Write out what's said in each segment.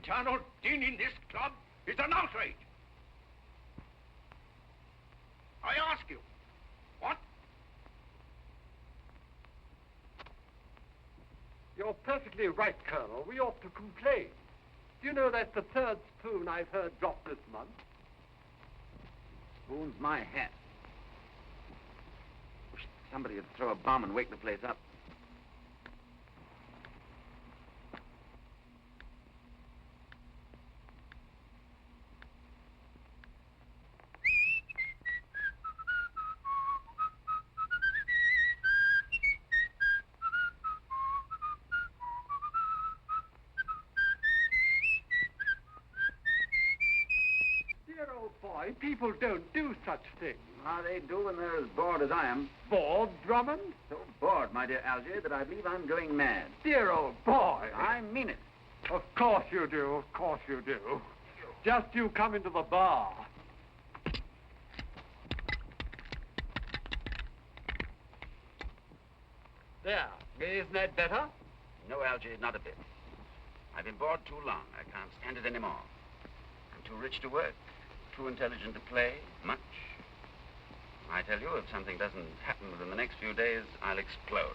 eternal din in this club is an outrage. I ask you, what? You're perfectly right, Colonel. We ought to complain. Do you know that's the third spoon I've heard dropped this month? Spoon's my hat. Wish somebody would throw a bomb and wake the place up. People don't do such things. Ah, they do when they're as bored as I am. Bored, Drummond? So bored, my dear Algy, that I believe I'm going mad. Dear old boy. I mean it. Of course you do, of course you do. Just you come into the bar. There, isn't that better? No, Algy, not a bit. I've been bored too long. I can't stand it anymore. I'm too rich to work. Too intelligent to play, much. I tell you, if something doesn't happen within the next few days, I'll explode.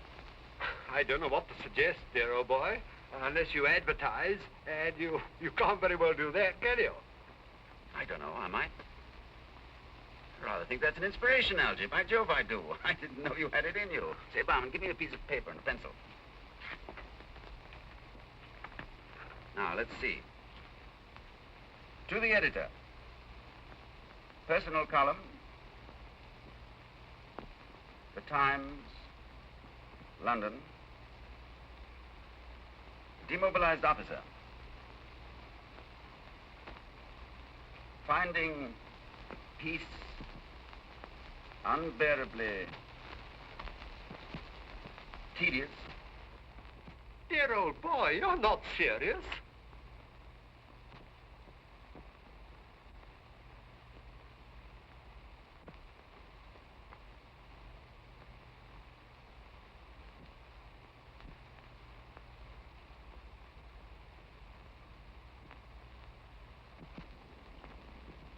I don't know what to suggest, dear old boy, unless you advertise, and you can't very well do that, can you? I don't know, I might. I rather think that's an inspiration, Algy. By Jove, I do. I didn't know you had it in you. Say, Barman, give me a piece of paper and a pencil. Now, let's see. To the editor. Personal column, The Times, London. Demobilized officer. Finding peace unbearably tedious. Dear old boy, you're not serious.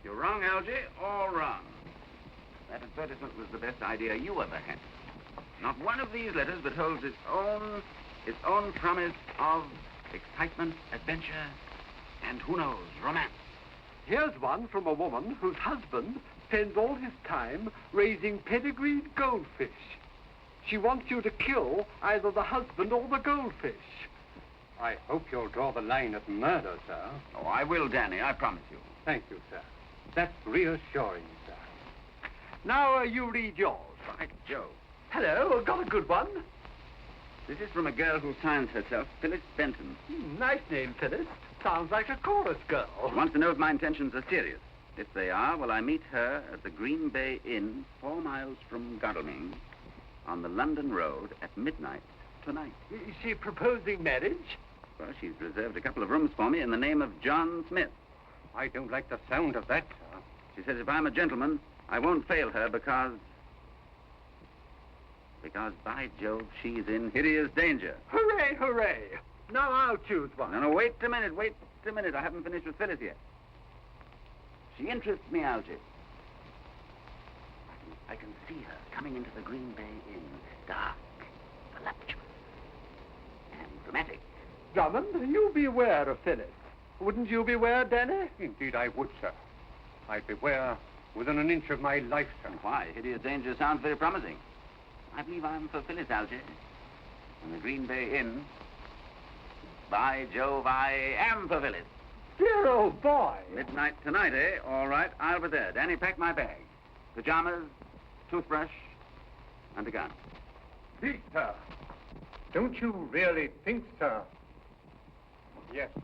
You're wrong, Algy, all wrong. That advertisement was the best idea you ever had. Not one of these letters but holds its own promise of excitement, adventure, and who knows, romance. Here's one from a woman whose husband spends all his time raising pedigreed goldfish. She wants you to kill either the husband or the goldfish. I hope you'll draw the line at murder, sir. Oh, I will, Danny, I promise you. Thank you, sir. That's reassuring, sir. Now, you read yours. By Jove. Hello, got a good one. This is from a girl who signs herself Phyllis Benton. Nice name, Phyllis. Sounds like a chorus girl. She wants to know if my intentions are serious. If they are, will I meet her at the Green Bay Inn, 4 miles from Godalming, on the London Road at midnight tonight. Is she proposing marriage? Well, she's reserved a couple of rooms for me in the name of John Smith. I don't like the sound of that, sir. She says if I'm a gentleman, I won't fail her because, by Jove, she's in hideous danger. Hooray, hooray. Now I'll choose one. No, wait a minute. I haven't finished with Phyllis yet. She interests me, Algy. I can see her coming into the Green Bay Inn, dark, voluptuous, and dramatic. Drummond, you beware of Phyllis. Wouldn't you beware, Danny? Indeed I would, sir. I'd beware within an inch of my life, sir. Why? Hideous danger sounds very promising. I believe I'm for Phyllis, Algy. In the Green Bay Inn. By Jove, I am for Phyllis. Dear old boy. Midnight tonight, eh? All right, I'll be there. Danny, pack my bag. Pajamas, toothbrush, and a gun. Pete, sir. Don't you really think, sir? Yes, sir.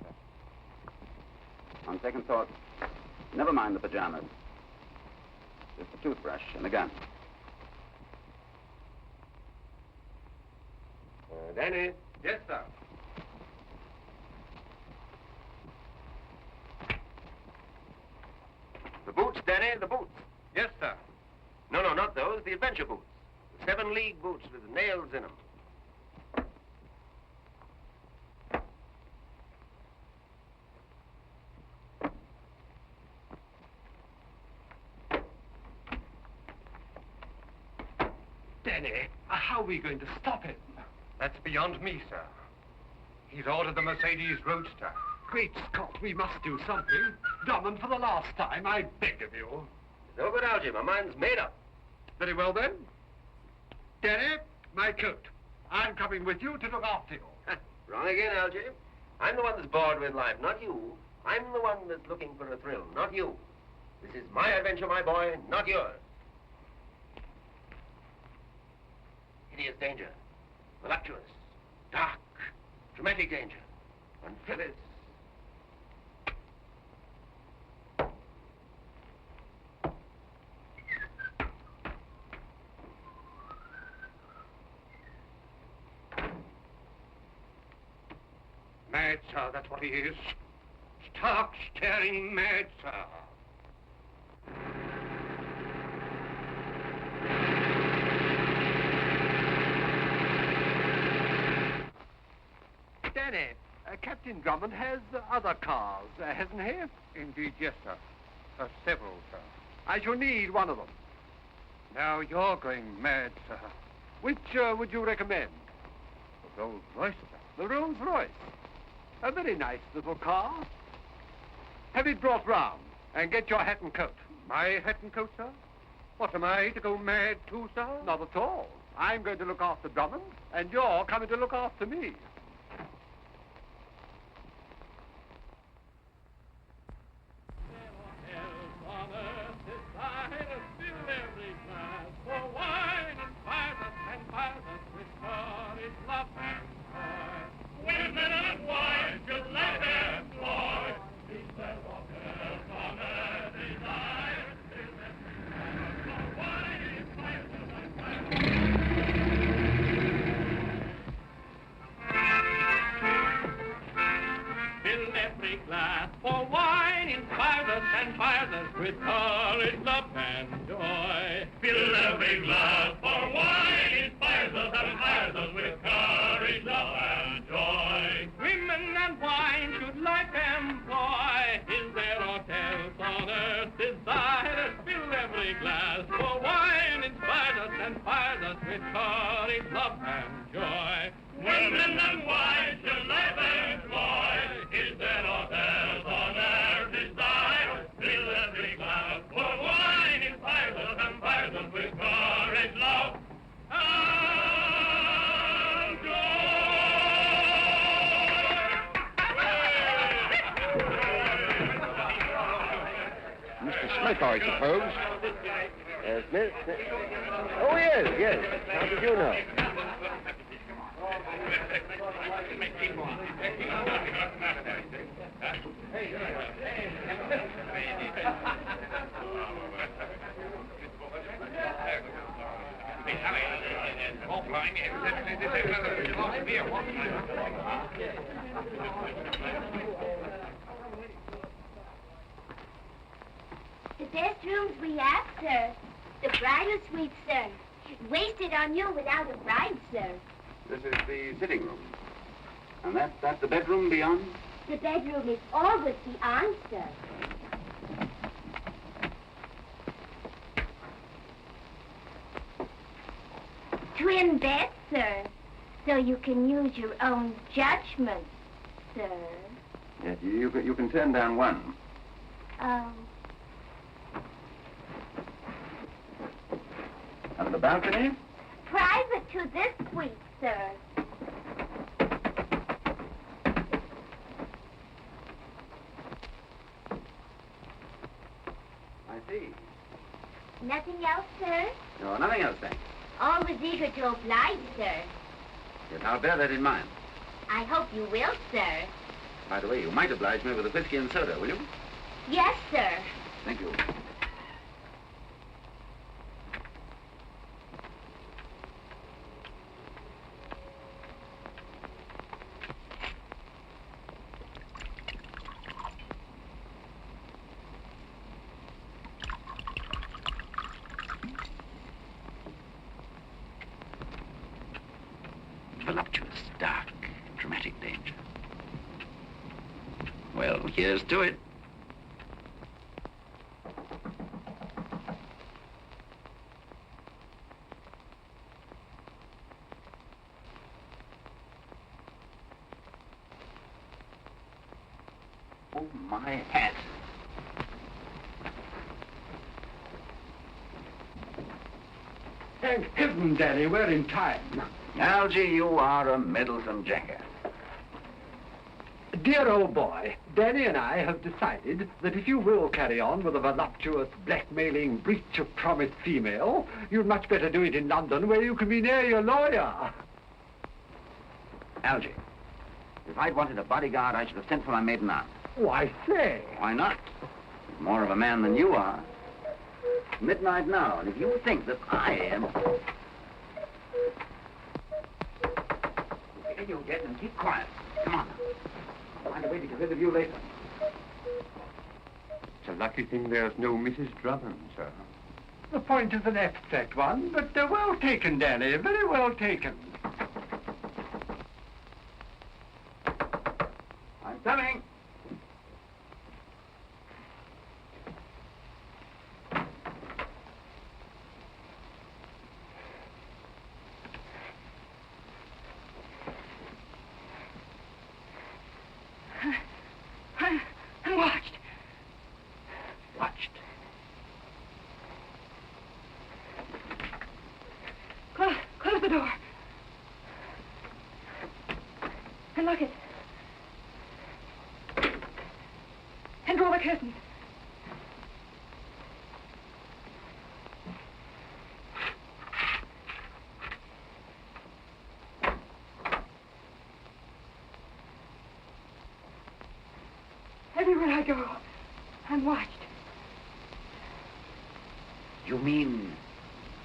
On second thought, never mind the pajamas. Just a toothbrush and a gun. Danny? Yes, sir. The boots, Danny, the boots. Yes, sir. No, not those, the adventure boots. The 7-league boots with nails in them. Danny, how are we going to stop him? That's beyond me, sir. He's ordered the Mercedes Roadster. Great Scott, we must do something. Drummond, for the last time, I beg of you. No good, Algy. My mind's made up. Very well, then. Danny, my coat. I'm coming with you to look after you. Wrong again, Algy. I'm the one that's bored with life, not you. I'm the one that's looking for a thrill, not you. This is my adventure, my boy, not yours. Hideous danger. Voluptuous. Dark. Dramatic danger. And Phyllis. Mad, sir, that's what he is. Stark, staring mad, sir. Danny, Captain Drummond has other cars, hasn't he? Indeed, yes, sir. Several, sir. I shall need one of them. Now you're going mad, sir. Which would you recommend? The Rolls Royce, sir. The Rolls Royce. A very nice little car. Have it brought round, and get your hat and coat. My hat and coat, sir? What, am I to go mad too, sir? Not at all. I'm going to look after Drummond, and you're coming to look after me. With courage, love, and joy. Fill every glass, for wine inspires us and inspires us with courage, love, and joy. Women and wine should life employ. Is there aught else on earth desire? Fill every glass, for wine inspires us and inspires us with courage, love, and joy. Women and wine should life employ. Is there aught else on earth desire? Fill every glass, for wine inspires us and inspires us with courage, love, and joy. Mr. Smith, I suppose. Smith? Oh, yes. How did you know? The best rooms we have, sir. The bridal suite, sir. Wasted on you without a bride, sir. This is the sitting room. And that's the bedroom beyond? The bedroom is always beyond, sir. Twin beds, sir. So you can use your own judgment, sir. Yes, you can turn down one. Oh. And the balcony? Private to this suite, sir. I see. Nothing else, sir? No, nothing else, thanks. Always eager to oblige, sir. Yes, I'll bear that in mind. I hope you will, sir. By the way, you might oblige me with a whiskey and soda, will you? Yes, sir. Thank you. Voluptuous, dark, dramatic danger. Well, here's to it. Oh, my hat. Thank heaven, Danny, we're in time. Algy, you are a meddlesome jackass. Dear old boy, Danny and I have decided that if you will carry on with a voluptuous, blackmailing, breach of promise female, you'd much better do it in London, where you can be near your lawyer. Algy, if I'd wanted a bodyguard, I should have sent for my maiden aunt. Oh, I say. Why not? He's more of a man than you are. It's midnight now, and if you think that I am... Get you dead and keep quiet. Come on. I'll find a way to get rid of you later. It's a lucky thing there's no Mrs. Drummond, sir. The point is an abstract one, but well taken, Danny, very well taken. I'm coming. I'm watched. Watched. Close the door. And lock it. And draw the curtains. Everywhere I go, I'm watched. You mean...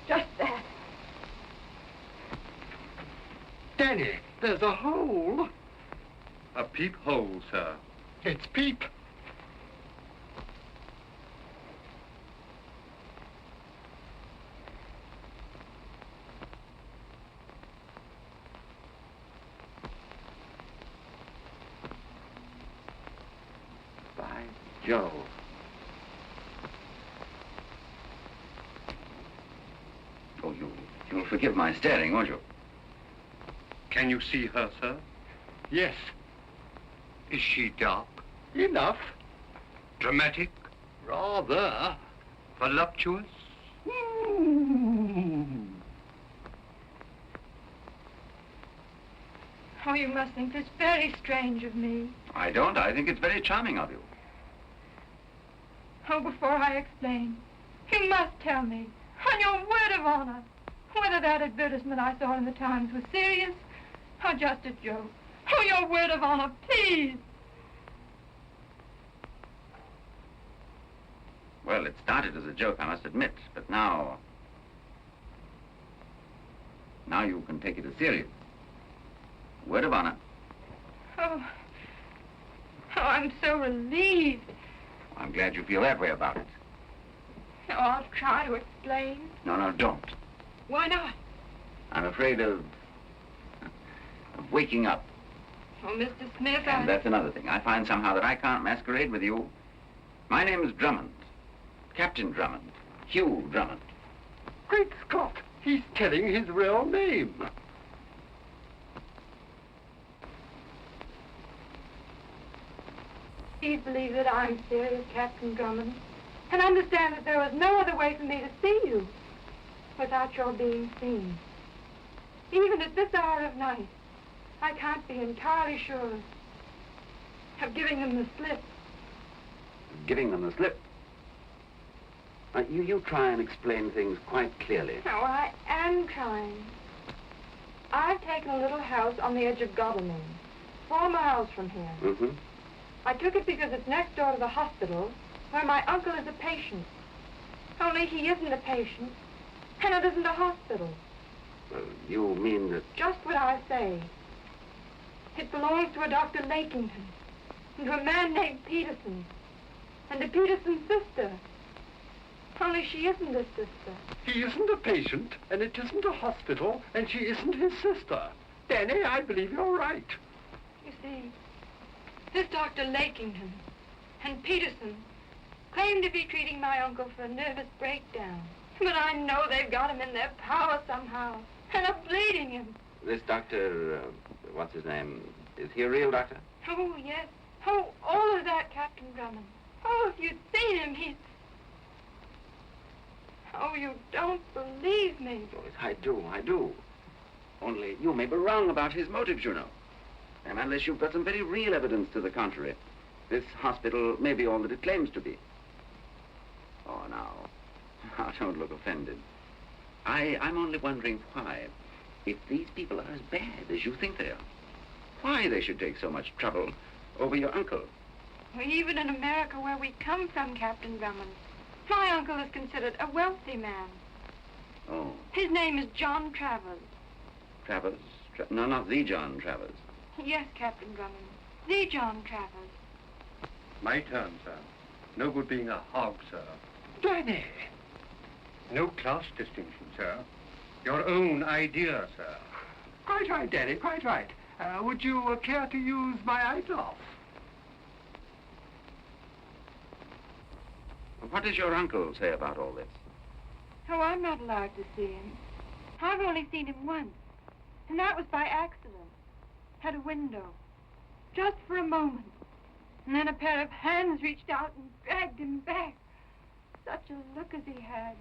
Just that. Danny, there's a hole. A peephole, sir. It's Peep. By Jove. Oh, you'll forgive my staring, won't you? Can you see her, sir? Yes. Is she dark? Enough. Dramatic? Rather. Voluptuous? Oh, you must think this very strange of me. I don't. I think it's very charming of you. Oh, before I explain, you must tell me, on your word of honor, whether that advertisement I saw in the Times was serious or just a joke. Oh, your word of honor, please. Well, it started as a joke, I must admit, but now you can take it as serious. Word of honor. Oh, I'm so relieved. I'm glad you feel that way about it. Oh, I'll try to explain. No, don't. Why not? I'm afraid of waking up. Oh, Mr. Smith, And that's another thing. I find somehow that I can't masquerade with you. My name is Drummond. Captain Drummond. Hugh Drummond. Great Scott, he's telling his real name. Please believe that I'm serious, Captain Drummond, and understand that there was no other way for me to see you without your being seen. Even at this hour of night, I can't be entirely sure of giving them the slip. Giving them the slip. You try and explain things quite clearly. No, I am trying. I've taken a little house on the edge of Godalming, 4 miles from here. Mm-hmm. I took it because it's next door to the hospital, where my uncle is a patient. Only he isn't a patient, and it isn't a hospital. You mean that... Just what I say. It belongs to a Dr. Lakington, and to a man named Peterson, and to Peterson's sister. Only she isn't his sister. He isn't a patient, and it isn't a hospital, and she isn't his sister. Danny, I believe you're right. You see, this Dr. Lakington and Peterson claim to be treating my uncle for a nervous breakdown. But I know they've got him in their power somehow, and are bleeding him. This doctor, what's his name? Is he a real doctor? Oh, yes. Oh, all of that, Captain Drummond. Oh, if you'd seen him, he's... Oh, you don't believe me. Doris, I do. Only you may be wrong about his motives, you know. And unless you've got some very real evidence to the contrary, this hospital may be all that it claims to be. Oh, now, don't look offended. I'm only wondering why, if these people are as bad as you think they are, why they should take so much trouble over your uncle. Well, even in America, where we come from, Captain Drummond, my uncle is considered a wealthy man. Oh. His name is John Travers. Travers? No, not the John Travers. Yes, Captain Drummond. The John Travers. My turn, sir. No good being a hog, sir. Danny! No class distinction, sir. Your own idea, sir. Quite right, Danny, quite right. Would you care to use my eyeglass? What does your uncle say about all this? Oh, I'm not allowed to see him. I've only seen him once, and that was by accident. At a window. Just for a moment. And then a pair of hands reached out and dragged him back. Such a look as he had.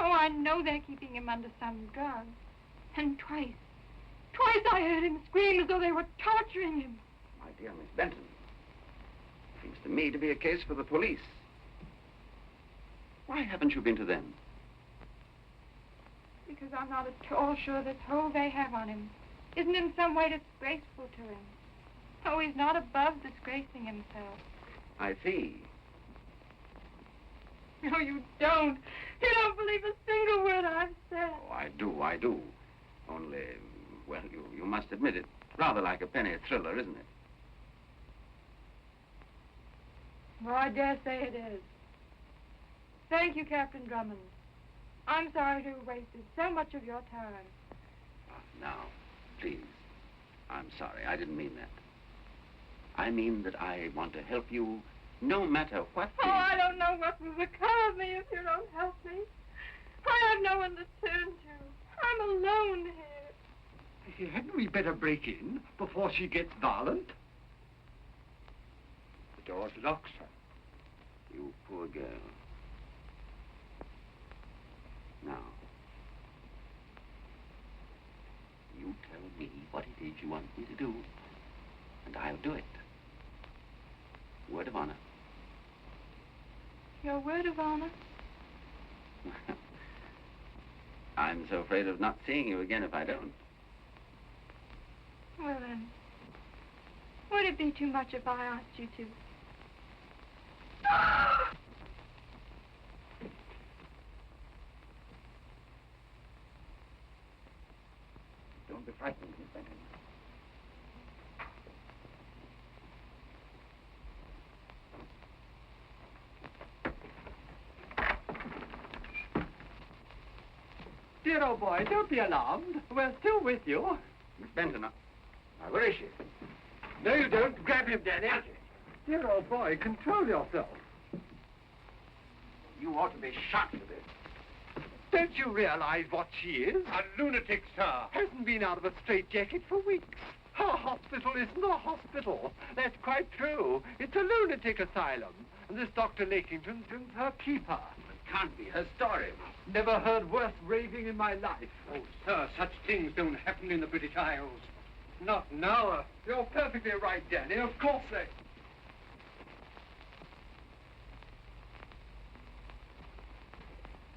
Oh, I know they're keeping him under some drug. And twice I heard him scream as though they were torturing him. My dear Miss Benton, seems to me to be a case for the police. Why haven't you been to them? Because I'm not at all sure this hold they have on him isn't in some way disgraceful to him. Oh, he's not above disgracing himself. I see. No, you don't. You don't believe a single word I've said. Oh, I do. Only, well, you must admit it. Rather like a penny thriller, isn't it? Well, I dare say it is. Thank you, Captain Drummond. I'm sorry to have wasted so much of your time. Now, please, I'm sorry. I didn't mean that. I mean that I want to help you no matter what. Oh, I don't know what will become of me if you don't help me. I have no one to turn to. I'm alone here. Hadn't we better break in before she gets violent? The door's locked, sir. You poor girl. Now, you tell me what it is you want me to do, and I'll do it. Word of honor. Your word of honor? I'm so afraid of not seeing you again if I don't. Well, then, would it be too much if I asked you to? Don't be frightened, Miss Benton. Dear old boy, don't be alarmed. We're still with you. Miss Benton, now, where is she? No, you don't. Grab him, Danny. Dear old boy, control yourself. You ought to be shot for this. Don't you realize what she is? A lunatic, sir. Hasn't been out of a straitjacket for weeks. Her hospital isn't a hospital. That's quite true. It's a lunatic asylum. And this Dr. Lakington's her keeper. It can't be her story. Never heard worse raving in my life. Oh, sir, such things don't happen in the British Isles. Not now. You're perfectly right, Danny. Of course they...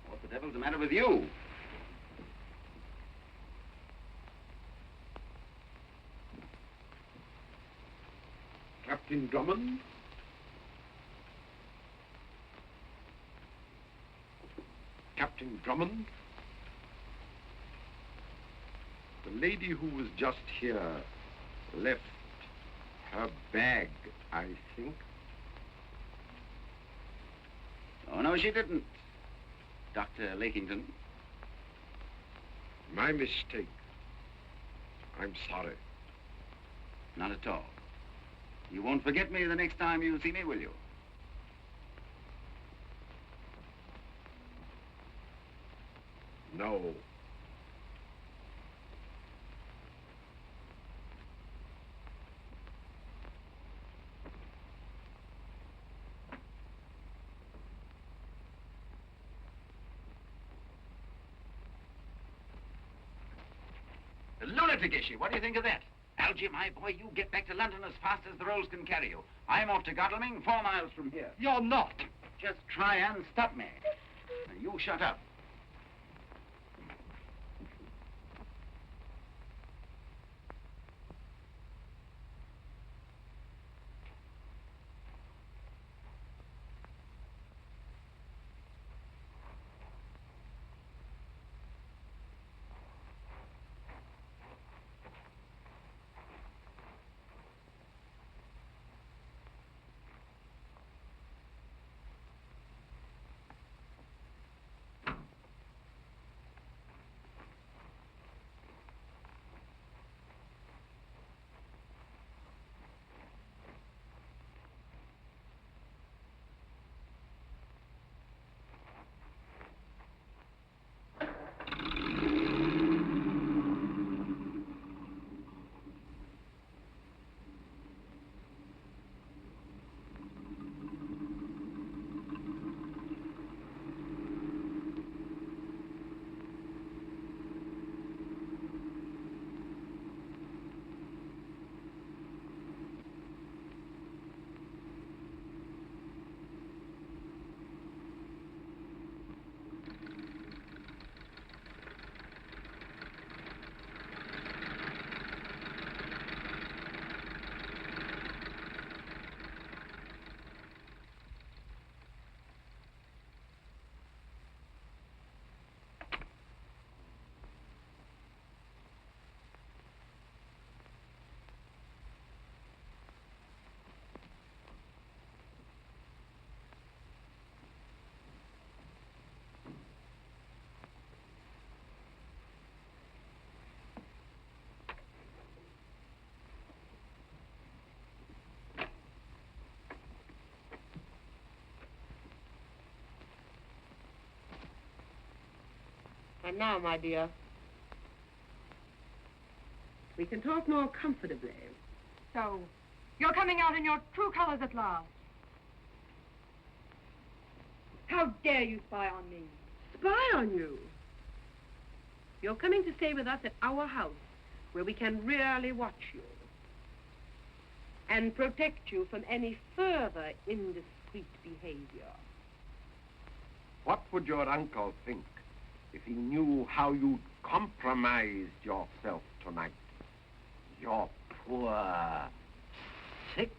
What the devil's the matter with you? Captain Drummond? Captain Drummond? The lady who was just here left her bag, I think. Oh, no, she didn't. Dr. Lakington. My mistake. I'm sorry. Not at all. You won't forget me the next time you see me, will you? No. lunatic issue. What do you think of that? Algy, my boy, you get back to London as fast as the rolls can carry you. I'm off to Godalming, 4 miles from here. You're not. Just try and stop me. Now, you shut up. And now, my dear, we can talk more comfortably. So, you're coming out in your true colors at last. How dare you spy on me? Spy on you? You're coming to stay with us at our house, where we can really watch you and protect you from any further indiscreet behavior. What would your uncle think if he knew how you compromised yourself tonight? Your poor, sick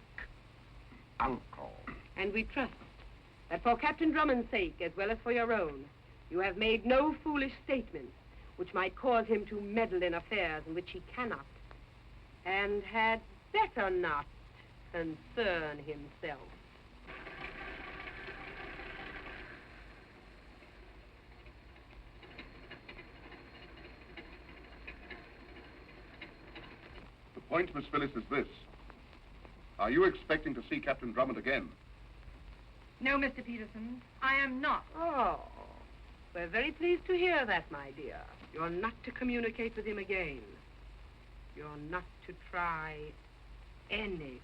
uncle. And we trust that for Captain Drummond's sake, as well as for your own, you have made no foolish statements which might cause him to meddle in affairs in which he cannot, and had better not concern himself. The point, Miss Phyllis, is this. Are you expecting to see Captain Drummond again? No, Mr. Peterson, I am not. Oh, we're very pleased to hear that, my dear. You're not to communicate with him again. You're not to try anything.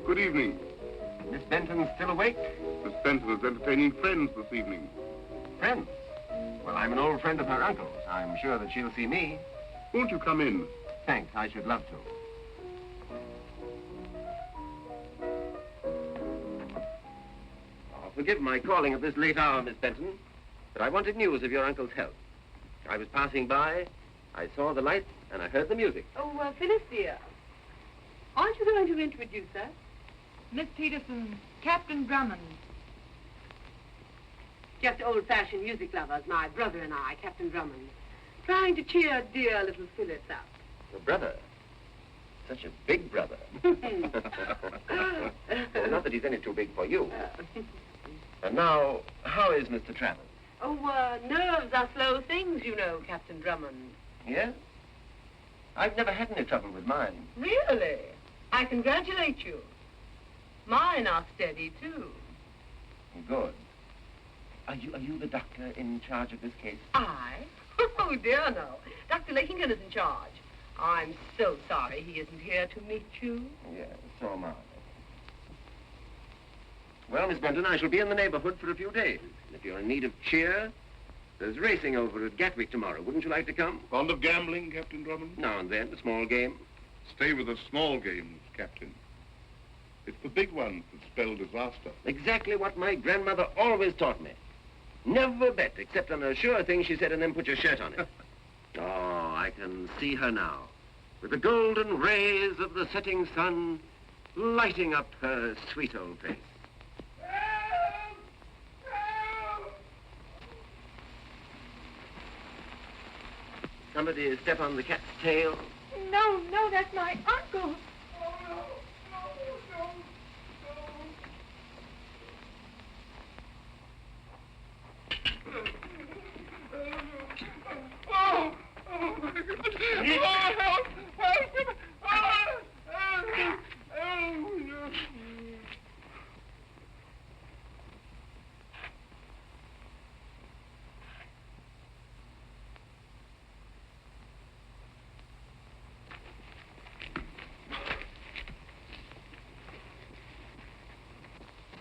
Good evening. Miss Benton's still awake? Miss Benton is entertaining friends this evening. Friends? Well, I'm an old friend of her uncle's. I'm sure that she'll see me. Won't you come in? Thanks, I should love to. Oh, forgive my calling at this late hour, Miss Benton, but I wanted news of your uncle's health. I was passing by, I saw the lights, and I heard the music. Oh, Phyllis, dear. Aren't you going to introduce us? Miss Peterson, Captain Drummond. Just old-fashioned music lovers, my brother and I, Captain Drummond. Trying to cheer dear little Phyllis up. Your brother? Such a big brother. Well, not that he's any too big for you. And now, how is Mr. Travers? Oh, nerves are slow things, you know, Captain Drummond. Yes? I've never had any trouble with mine. Really? I congratulate you. Mine are steady, too. Good. Are you the doctor in charge of this case? I? Oh, dear, no. Dr. Lakington is in charge. I'm so sorry he isn't here to meet you. Yes, so am I. Well, Miss Benton, I shall be in the neighborhood for a few days. If you're in need of cheer, there's racing over at Gatwick tomorrow. Wouldn't you like to come? Fond of gambling, Captain Drummond? Now and then, a small game. Stay with the small games, Captain. It's the big ones that spell disaster. Exactly what my grandmother always taught me. Never bet, except on a sure thing she said, and then put your shirt on it. Oh, I can see her now, with the golden rays of the setting sun lighting up her sweet old face. Somebody step on the cat's tail. No, no, that's my uncle.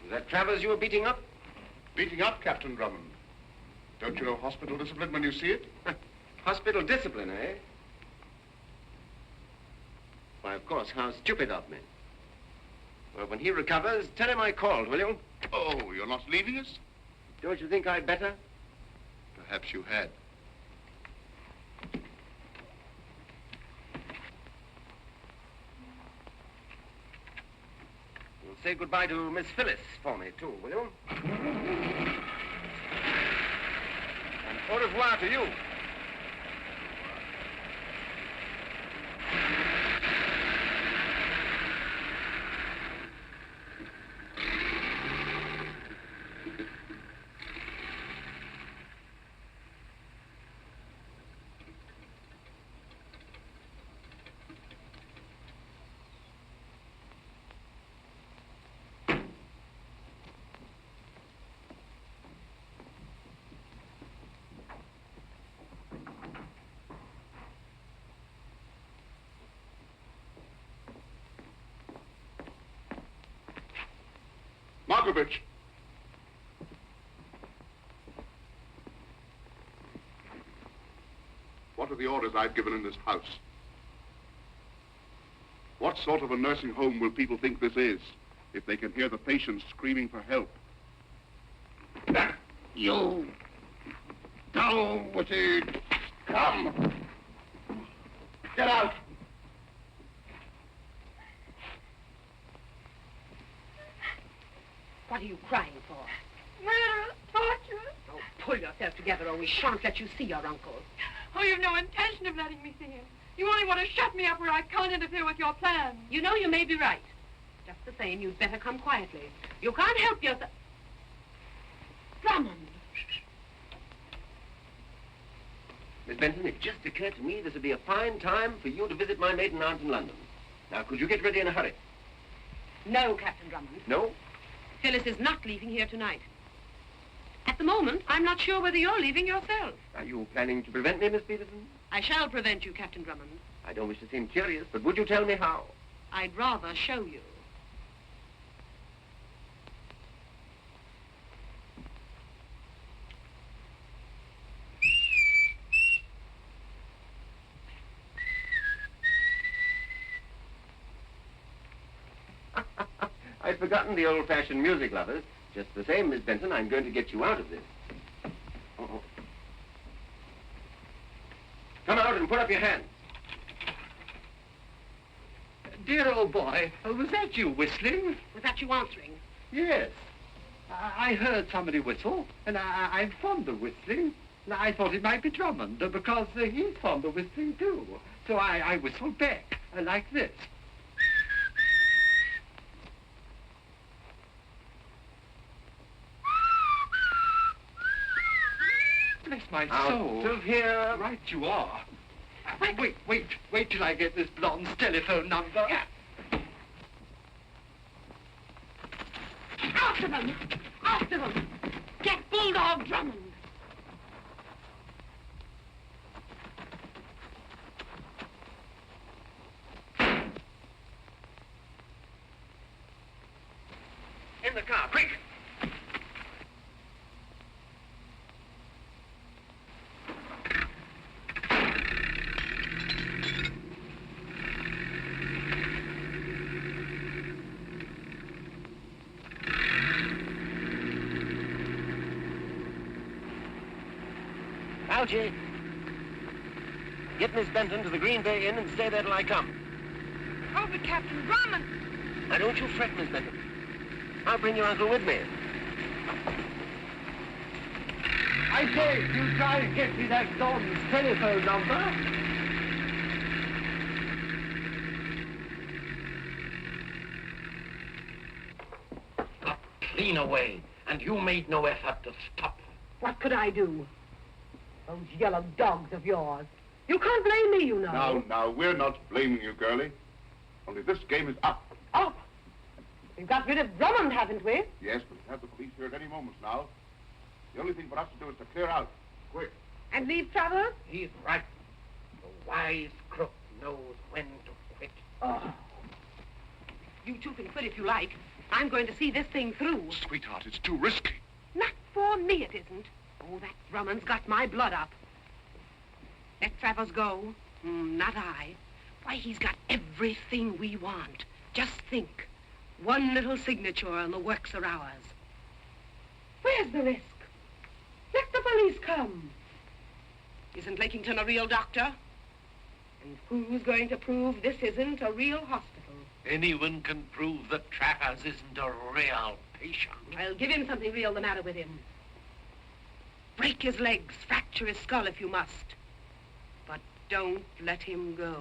Is that Travers you were beating up? Beating up, Captain Drummond. Don't you know hospital discipline when you see it? Hospital discipline, eh? Why, of course, how stupid of me. Well, when he recovers, tell him I called, will you? Oh, you're not leaving us? Don't you think I'd better? Perhaps you had. You'll say goodbye to Miss Phyllis for me, too, will you? And au revoir to you. Markovich! What are the orders I've given in this house? What sort of a nursing home will people think this is if they can hear the patients screaming for help? You down with it. Come. Get out. What are you crying for? Murder, torture. Oh, pull yourself together or we shan't let you see your uncle. Oh, you've no intention of letting me see him. You only want to shut me up where I can't interfere with your plans. You know you may be right. Just the same, you'd better come quietly. You can't help yourself. Drummond. Miss Benton, it just occurred to me this would be a fine time for you to visit my maiden aunt in London. Now, could you get ready in a hurry? No, Captain Drummond. No? Phyllis is not leaving here tonight. At the moment, I'm not sure whether you're leaving yourself. Are you planning to prevent me, Miss Peterson? I shall prevent you, Captain Drummond. I don't wish to seem curious, but would you tell me how? I'd rather show you. I'd forgotten the old-fashioned music lovers. Just the same, Miss Benton, I'm going to get you out of this. Uh-oh. Come out and put up your hands. Dear old boy, was that you whistling? Was that you answering? Yes. I heard somebody whistle, and I'm fond of whistling. And I thought it might be Drummond, because he's fond of whistling too. So I whistled back, like this. Bless my soul. Out of here. Right you are. Wait till I get this blonde's telephone number. Yeah. After them! After them! Get Bulldog Drummond! In the car, quick! Algy, get Miss Benton to the Green Bay Inn and stay there till I come. Oh, but Captain Drummond! Now, don't you fret, Miss Benton. I'll bring your uncle with me. I say, you try and get me that blonde's telephone number? Got clean away, and you made no effort to stop her. What could I do? Those yellow dogs of yours. You can't blame me, you know. Now, we're not blaming you, girlie. Only this game is up. Oh! We've got rid of Drummond, haven't we? Yes, but we have the police here at any moment now. The only thing for us to do is to clear out. Quick. And leave Travers? He's right. The wise crook knows when to quit. Oh. You two can quit if you like. I'm going to see this thing through. Sweetheart, it's too risky. Not for me, it isn't. Oh, that Drummond's got my blood up. Let Travers go. Not I. Why, he's got everything we want. Just think. One little signature and the works are ours. Where's the risk? Let the police come. Isn't Lakington a real doctor? And who's going to prove this isn't a real hospital? Anyone can prove that Travers isn't a real patient. Well, give him something real the matter with him. Break his legs, fracture his skull if you must. But don't let him go.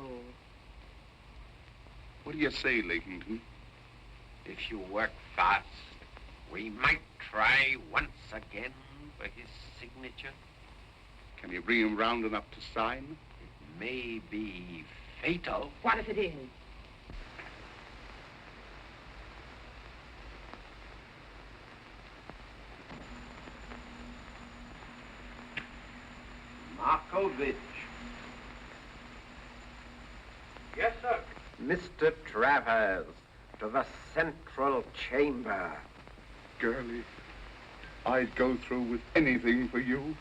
What do you say, Lakington? If you work fast, we might try once again for his signature. Can you bring him round enough to sign? It may be fatal. What if it is? Markovich. Yes, sir. Mr. Travers, to the central chamber. Girlie, I'd go through with anything for you.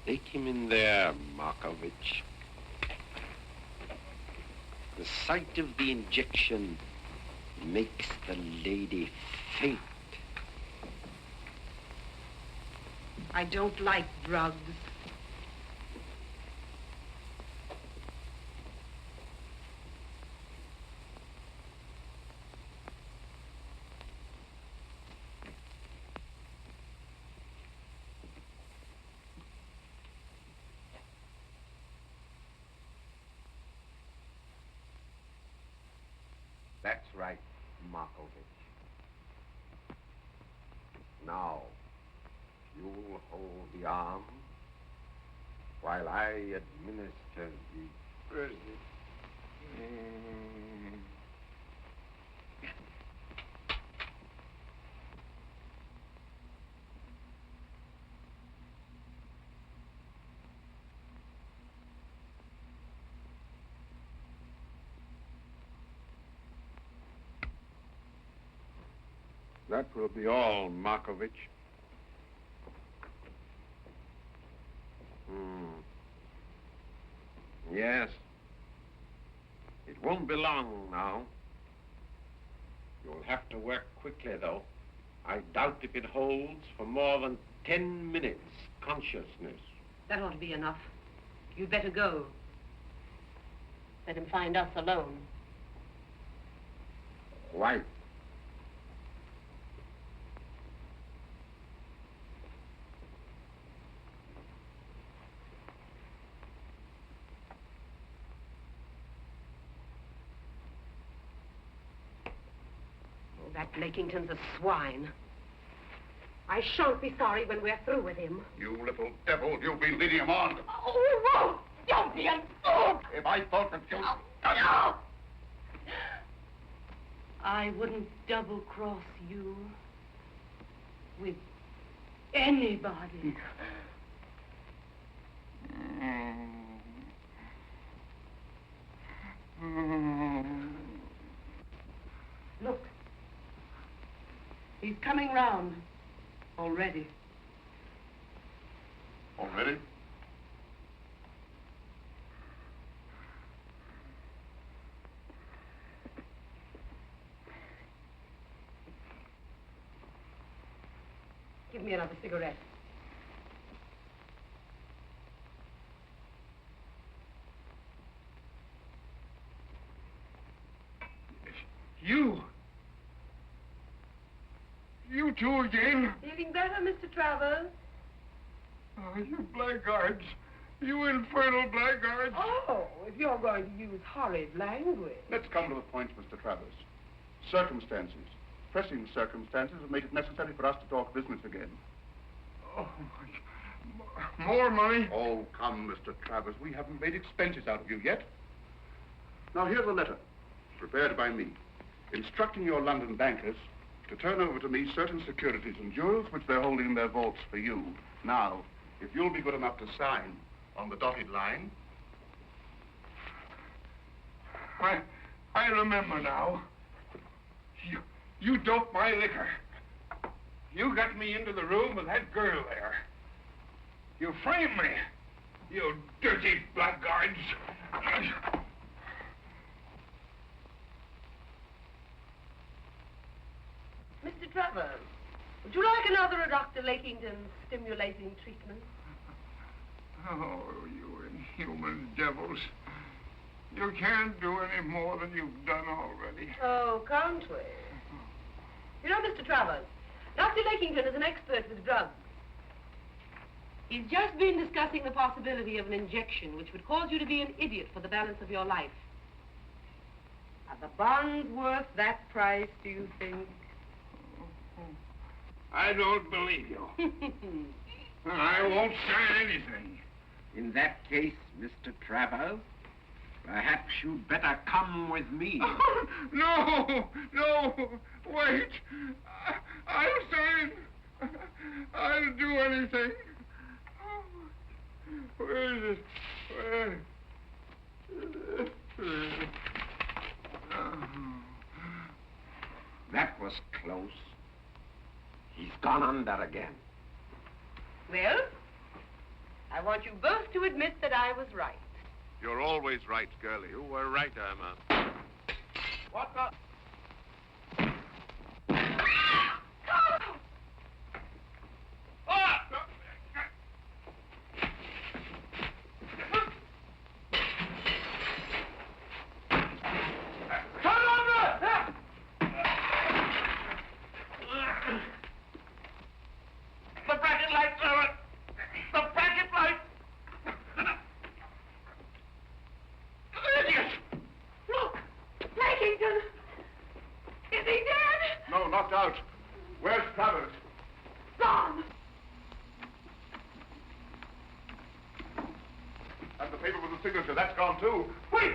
Take him in there, Markovich. The sight of the injection makes the lady faint. I don't like drugs. That's right, Markovich. Now, you'll hold the arm while I administer the... That will be all, Markovich. Yes. It won't be long now. You'll have to work quickly, though. I doubt if it holds for more than 10 minutes consciousness. That ought to be enough. You'd better go. Let him find us alone. Why? Oh, that Lakington's a swine. I shan't be sorry when we're through with him. You little devil, you'll be leading him on. Oh, won't! Don't be a fool! If I thought that you... No! I wouldn't double-cross you with anybody. Look. He's coming round. Already. Already? Give me another cigarette. You two again? Feeling better, Mr. Travers? Oh, you blackguards. You infernal blackguards. Oh, if you're going to use horrid language. Let's come to the point, Mr. Travers. Circumstances, pressing circumstances, have made it necessary for us to talk business again. Oh, more money? Oh, come, Mr. Travers. We haven't made expenses out of you yet. Now, here's a letter, prepared by me, instructing your London bankers to turn over to me certain securities and jewels which they're holding in their vaults for you. Now, if you'll be good enough to sign on the dotted line. I remember now. You doped my liquor. You got me into the room with that girl there. You framed me, you dirty blackguards. Mr. Travers, would you like another of Dr. Lakington's stimulating treatment? Oh, you inhuman devils. You can't do any more than you've done already. Oh, can't we? You know, Mr. Travers, Dr. Lakington is an expert with drugs. He's just been discussing the possibility of an injection which would cause you to be an idiot for the balance of your life. Are the bonds worth that price, do you think? I don't believe you. I won't sign anything. In that case, Mr. Travers, perhaps you'd better come with me. No, wait. I'll sign. I'll do anything. Where is it? Where? That was close. He's gone under again. Well, I want you both to admit that I was right. You're always right, girlie. You were right, Irma. What the... Knocked out. Where's Travers? Gone! And the paper with the signature, that's gone too. Wait!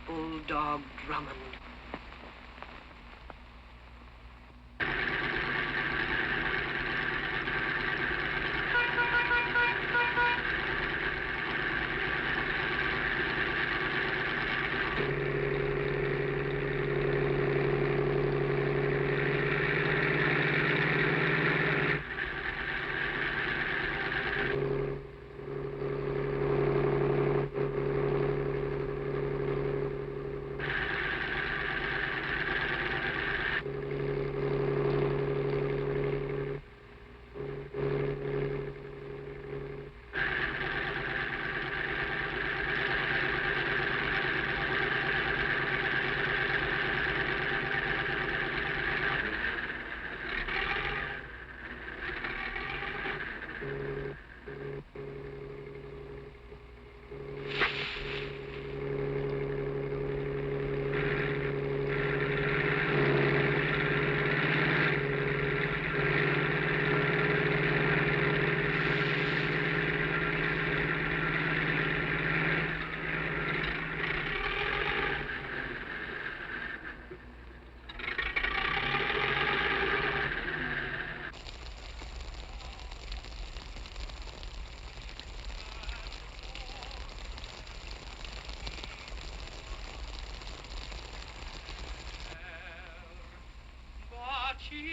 Bulldog Drummond.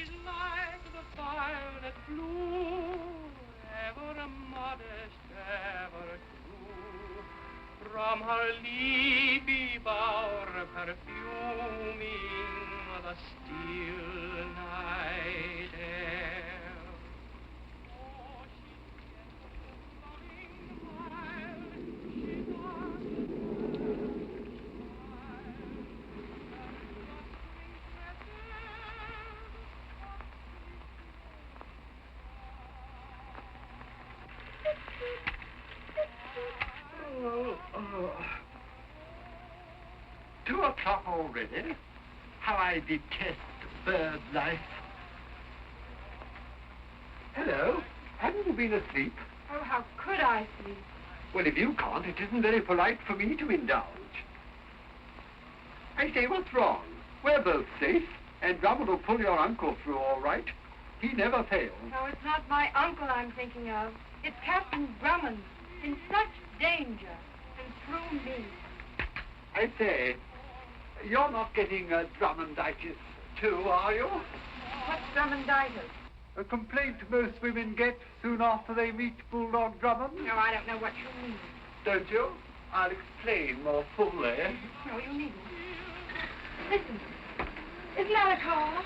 she's like the violet blue, ever modest, ever true. From her leafy bower perfuming the still night air. Oh, she's loving while Oh, oh. 2 o'clock already? How I detest bird life. Hello. Haven't you been asleep? Oh, how could I sleep? Well, if you can't, it isn't very polite for me to indulge. I say, what's wrong? We're both safe, and Drummond will pull your uncle through all right. He never fails. No, it's not my uncle I'm thinking of. It's Captain Drummond, in such danger, and through me. I say, you're not getting Drummonditis too, are you? What's Drummonditis? A complaint most women get soon after they meet Bulldog Drummond. No, I don't know what you mean. Don't you? I'll explain more fully. No, you needn't. Listen, isn't that a car?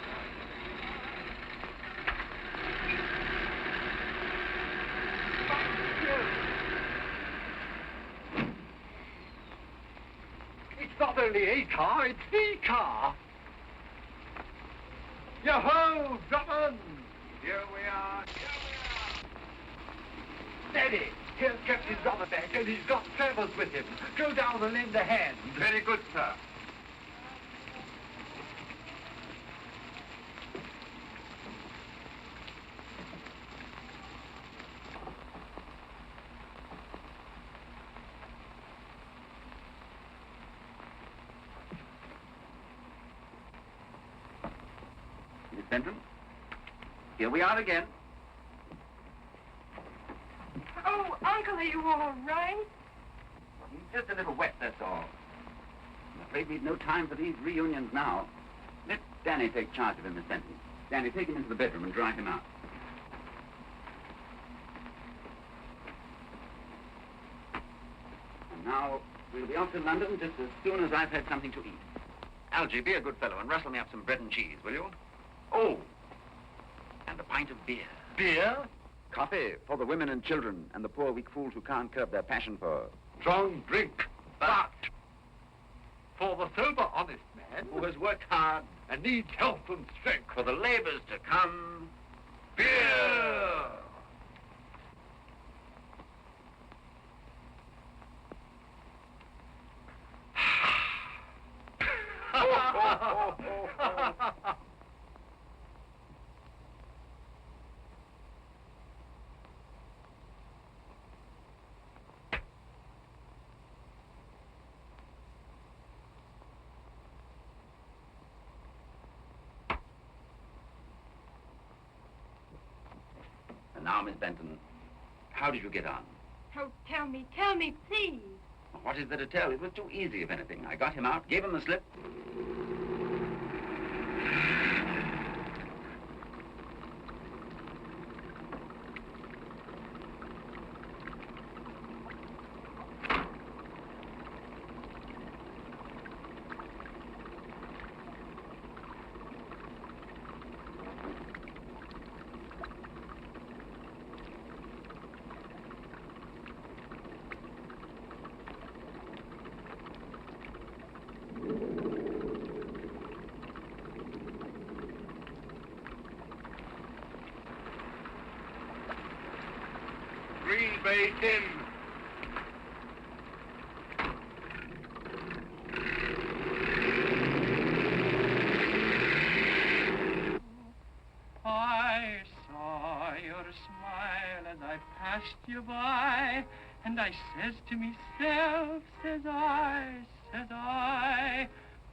It's not only a car, it's the car. Yo-ho, Drummond! Here we are. Steady! Here's Captain Drummond back, and he's got Travers with him. Go down and lend a hand. Very good, sir. Miss Benton, here we are again. Oh, Uncle, are you all right? He's just a little wet, that's all. I'm afraid we've no time for these reunions now. Let Danny take charge of him, Miss Benton. Danny, take him into the bedroom and dry him out. And now, we'll be off to London just as soon as I've had something to eat. Algy, be a good fellow and rustle me up some bread and cheese, will you? Oh, and a pint of beer. Beer? Coffee for the women and children and the poor weak fools who can't curb their passion for... Strong drink. But for the sober, honest man who has worked hard and needs health and strength. for the labors to come... Beer! And now, Miss Benton, how did you get on? Oh, tell me, please. What is there to tell? It was too easy, if anything. I got him out, gave him the slip. Green Bay Inn. I saw your smile as I passed you by, and I says to myself, says I,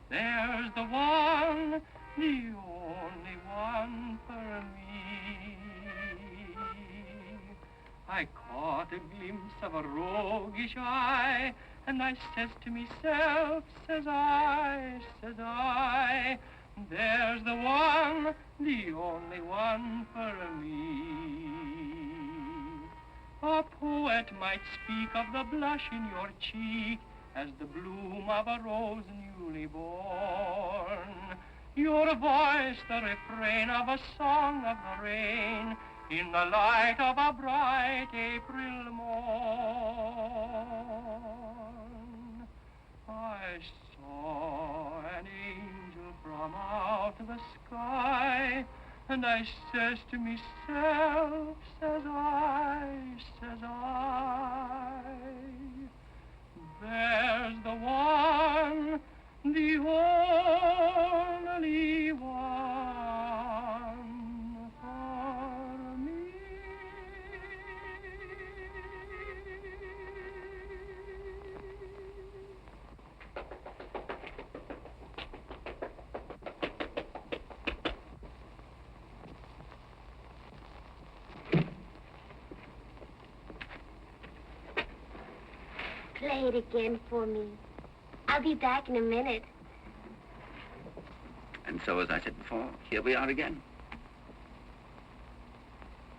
there's the one, the only one for me. I caught a glimpse of a roguish eye, and I says to myself, says I, There's the one, the only one for me. A poet might speak of the blush in your cheek as the bloom of a rose newly born. Your voice, the refrain of a song of the rain in the light of a bright April morn. I saw an angel from out the sky, and I says to myself, says I, there's the one, the only one for me. Play it again for me. I'll be back in a minute. And so, as I said before, here we are again.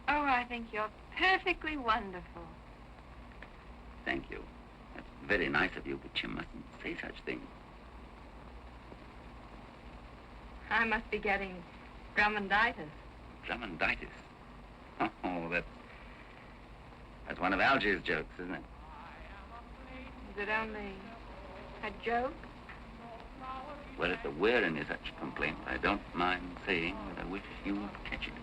Oh, I think you're perfectly wonderful. Thank you. That's very nice of you, but you mustn't say such things. I must be getting Drummonditis. Drummonditis? Oh, that's one of Algy's jokes, isn't it? Is it only a joke? Well, if there were any such complaint, I don't mind saying that I wish you'd catch it.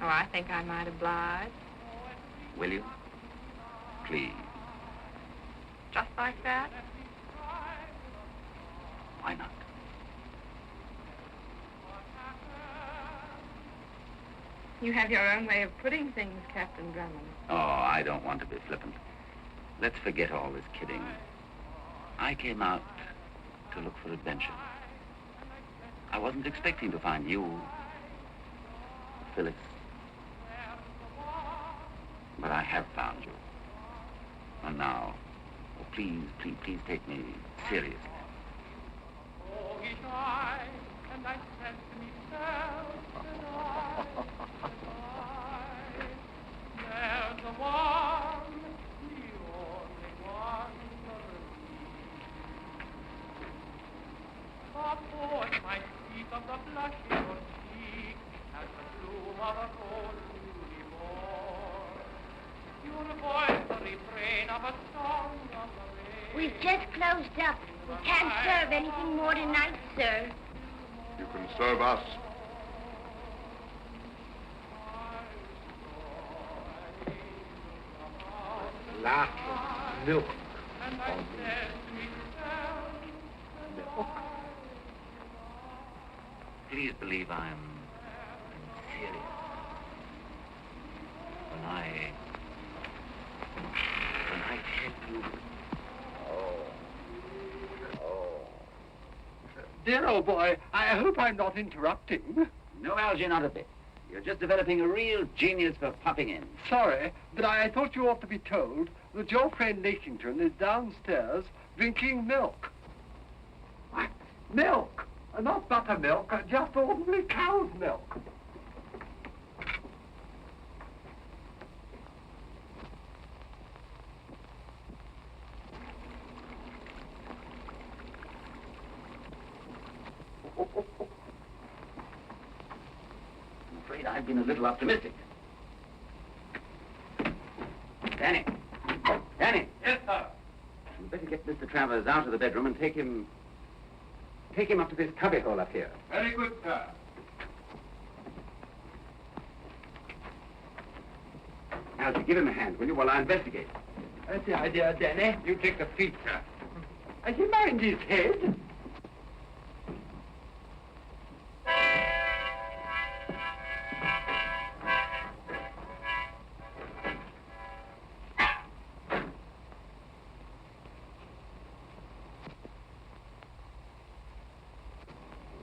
Oh, I think I might oblige. Will you? Please. Just like that? Why not? You have your own way of putting things, Captain Drummond. Oh, I don't want to be flippant. Let's forget all this kidding. I came out to look for adventure. I wasn't expecting to find you, Phyllis. But I have found you. And now, oh, please take me seriously. And I said to myself, there's the one, the only one for me. A poet might speak of the blush in your cheek as the bloom of a rose newly born. Your voice, the refrain of a song of the rain. We've just closed up. We can't serve anything more tonight, sir. You can serve us. Glass of milk. Milk? Please believe I'm serious. When I tell you... Dear old boy, I hope I'm not interrupting. No, Algy, not a bit. You're just developing a real genius for popping in. Sorry, but I thought you ought to be told that your friend Lakington is downstairs drinking milk. What? Milk? Not buttermilk, just ordinary cow's milk. I'm afraid I've been a little optimistic. Danny. Danny. Yes, sir. You'd better get Mr. Travers out of the bedroom and take him up to this cubbyhole up here. Very good, sir. Algy, give him a hand, will you, while I investigate. That's the idea, Danny. You take the feet, sir. Does he mind his head?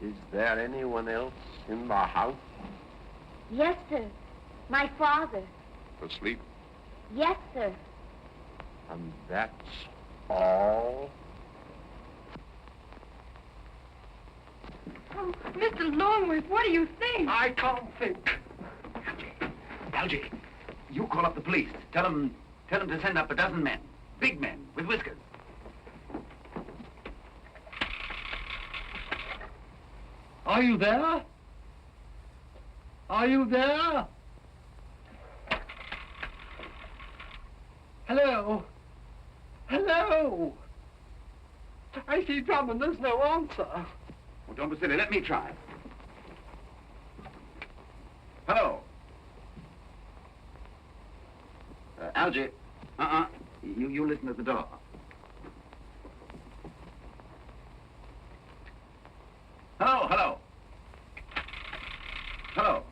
Is there anyone else in the house? Yes, sir. My father. Asleep? Yes, sir. And that's all? Oh, Mr. Longworth, what do you think? I can't think. Algy, you call up the police. Tell them to send up a dozen men. Big men with whiskers. Are you there? Are you there? Hello? Hello? I see Drummond, there's no answer. Well, don't be silly. Let me try. Hello. Algy. You listen at the door. Hello, hello. Hello.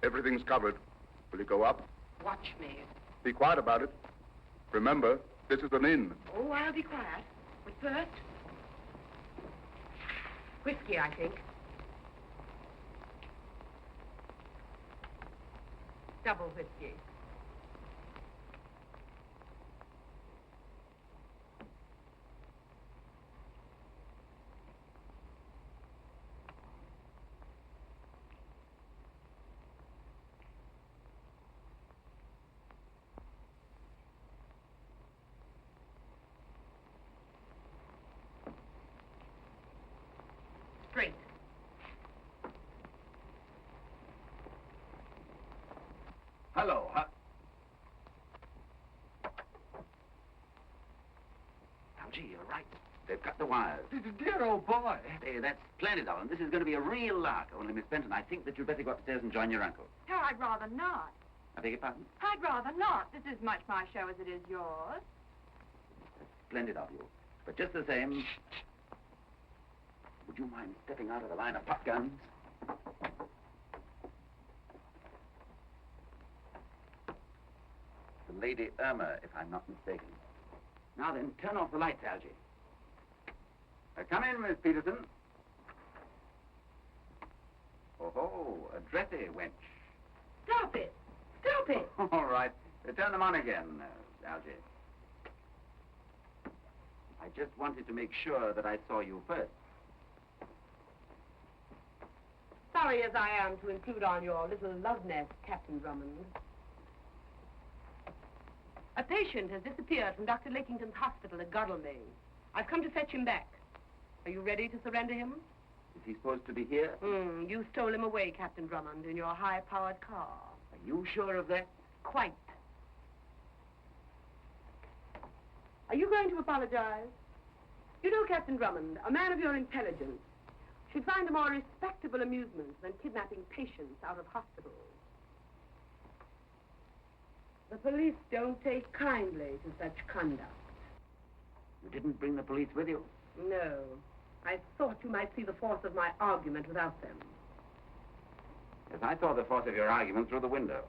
Everything's covered. Will you go up? Watch me. Be quiet about it. Remember, this is an inn. Oh, I'll be quiet. But first, whiskey, I think. Double whiskey. Straight. Hello. Algy, you're right. They've cut the wires. Dear old boy. Hey, that's splendid of them. This is going to be a real lark. Only, Miss Benton, I think that you'd better go upstairs and join your uncle. Oh, I'd rather not. I beg your pardon? I'd rather not. This is much my show as it is yours. That's splendid of you. But just the same, would you mind stepping out of the line of pop guns? The Lady Irma, if I'm not mistaken. Now then, turn off the lights, Algy. Come in, Miss Peterson. Oh, a dressy wench. Stop it! Stop it! All right. Turn them on again, Algy. I just wanted to make sure that I saw you first. Sorry as I am to intrude on your little love nest, Captain Drummond. A patient has disappeared from Dr. Lakington's hospital at Godalming. I've come to fetch him back. Are you ready to surrender him? Is he supposed to be here? You stole him away, Captain Drummond, in your high-powered car. Are you sure of that? Quite. Are you going to apologize? You know, Captain Drummond, a man of your intelligence should find a more respectable amusement than kidnapping patients out of hospitals. The police don't take kindly to such conduct. You didn't bring the police with you? No. I thought you might see the force of my argument without them. Yes, I saw the force of your argument through the window.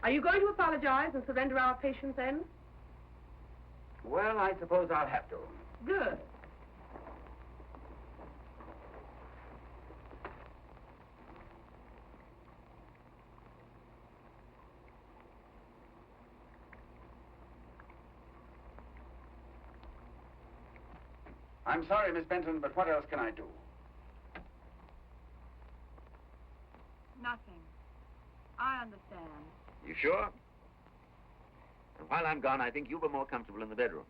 Are you going to apologize and surrender our patients then? Well, I suppose I'll have to. Good. I'm sorry, Miss Benton, but what else can I do? Nothing. I understand. You sure? And while I'm gone, I think you'll be more comfortable in the bedroom.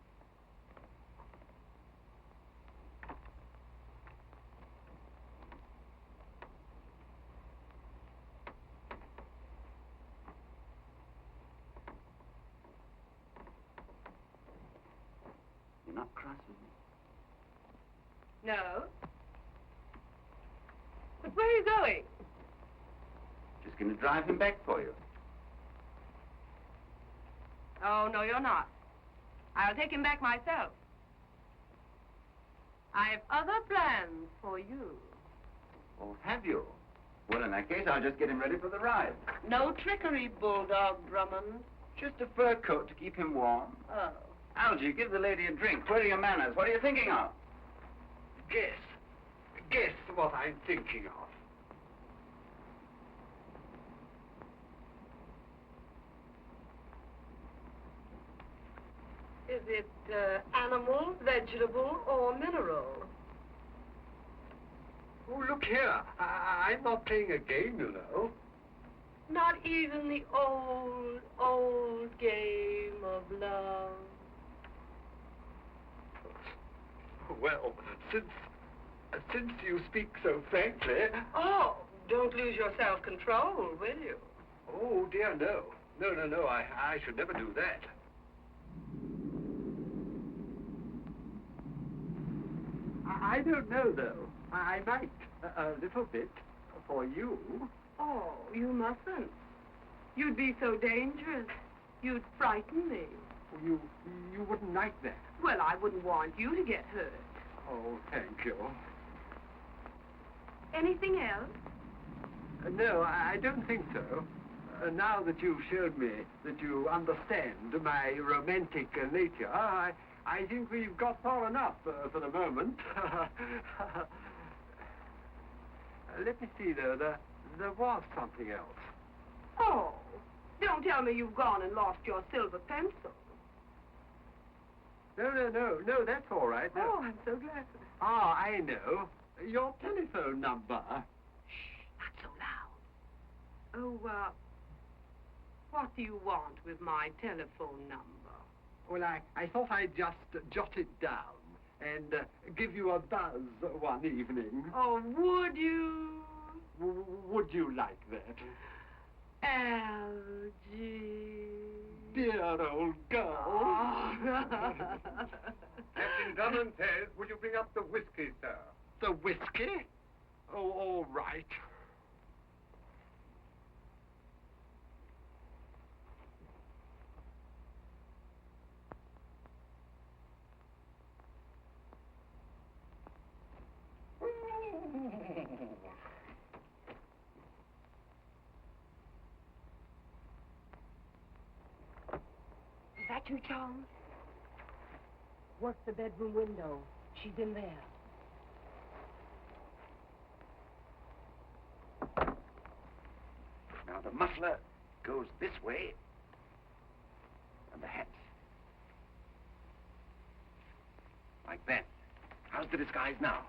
You're not cross with me? No. But where are you going? Just going to drive him back for you. Oh, no, you're not. I'll take him back myself. I've other plans for you. Oh, have you? Well, in that case, I'll just get him ready for the ride. No trickery, Bulldog Drummond. Just a fur coat to keep him warm. Oh. Algy, give the lady a drink. Where are your manners? What are you thinking of? Guess what I'm thinking of. Is it animal, vegetable, or mineral? Oh, look here. I'm not playing a game, you know. Not even the old, old game of love. Well, since you speak so frankly... Oh, don't lose your self-control, will you? Oh, dear, no. No, I should never do that. I don't know, though. I might, a little bit, for you. Oh, you mustn't. You'd be so dangerous. You'd frighten me. You wouldn't like that. Well, I wouldn't want you to get hurt. Oh, thank you. Anything else? No, I don't think so. Now that you've showed me that you understand my romantic nature, I think we've got far enough for the moment. Let me see, though. There was something else. Oh, don't tell me you've gone and lost your silver pencil. No, that's all right. No. Oh, I'm so glad for that. Ah, I know. Your telephone number. Shh, not so loud. Oh, what do you want with my telephone number? Well, I thought I'd just jot it down and give you a buzz one evening. Oh, would you? Would you like that? Algie. Dear old girl. Oh. Captain Drummond says, would you bring up the whiskey, sir? The whiskey? Oh, all right. Is that you, Charles? Work the bedroom window. She's in there. Now, the muffler goes this way, and the hat. Like that. How's the disguise now?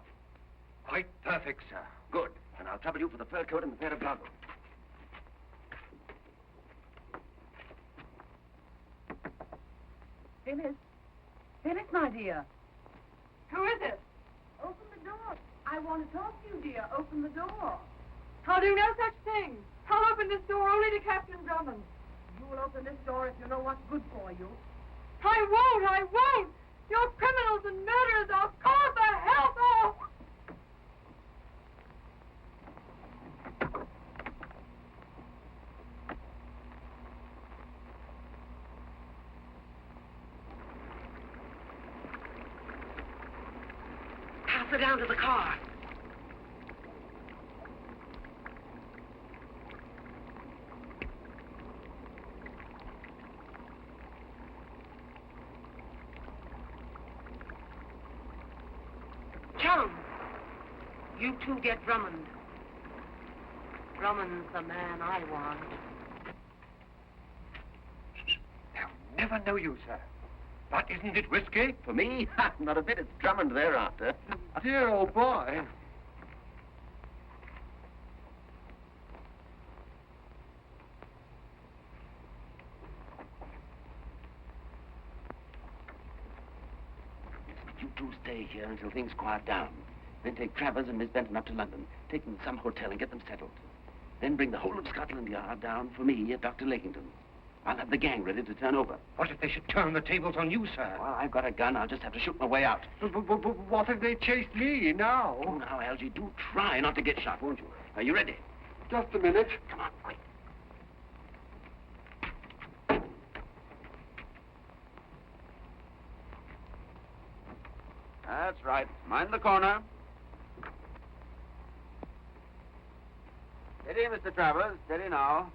Quite perfect, sir. Good. And I'll trouble you for the fur coat and the pair of goggles. Phyllis, my dear. Who is it? Open the door. I want to talk to you, dear. Open the door. I'll do no such thing. I'll open this door only to Captain Drummond. You will open this door if you know what's good for you. I won't! You're criminals and murderers! I'll call the help off! Pass her down to the car. Chum, you two get Drummond. Drummond's the man I want. They'll never know you, sir. But isn't it whiskey? For me? Not a bit. It's Drummond they're after. Dear old boy. You two stay here until things quiet down. Then take Travers and Miss Benton up to London. Take them to some hotel and get them settled. Then bring the whole of Scotland Yard down for me at Dr. Lakington's. I'll have the gang ready to turn over. What if they should turn the tables on you, sir? Well, I've got a gun. I'll just have to shoot my way out. But what if they chased me now? Oh, now, Algie, do try not to get shot, won't you? Are you ready? Just a minute. Come on, quick. That's right. Mind the corner. Steady, Mr. Travers. Steady now.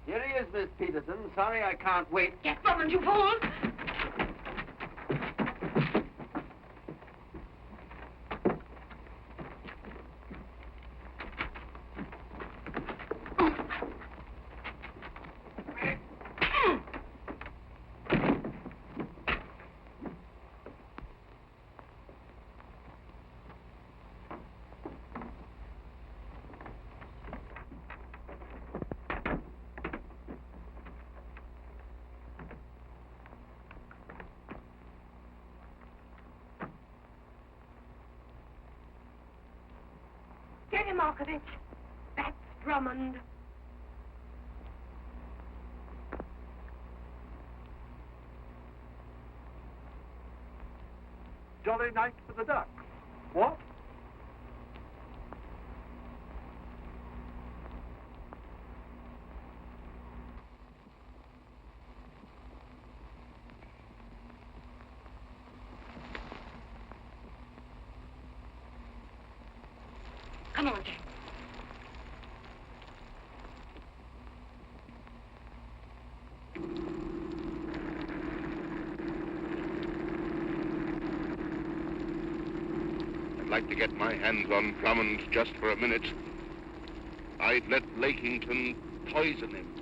Here he is, Miss Peterson. Sorry I can't wait. Get Drummond, you fool! Steady, Markovich. That's Drummond. Jolly night for the ducks. What? Come on, Jack. I'd like to get my hands on Drummond just for a minute. I'd let Lakington poison him.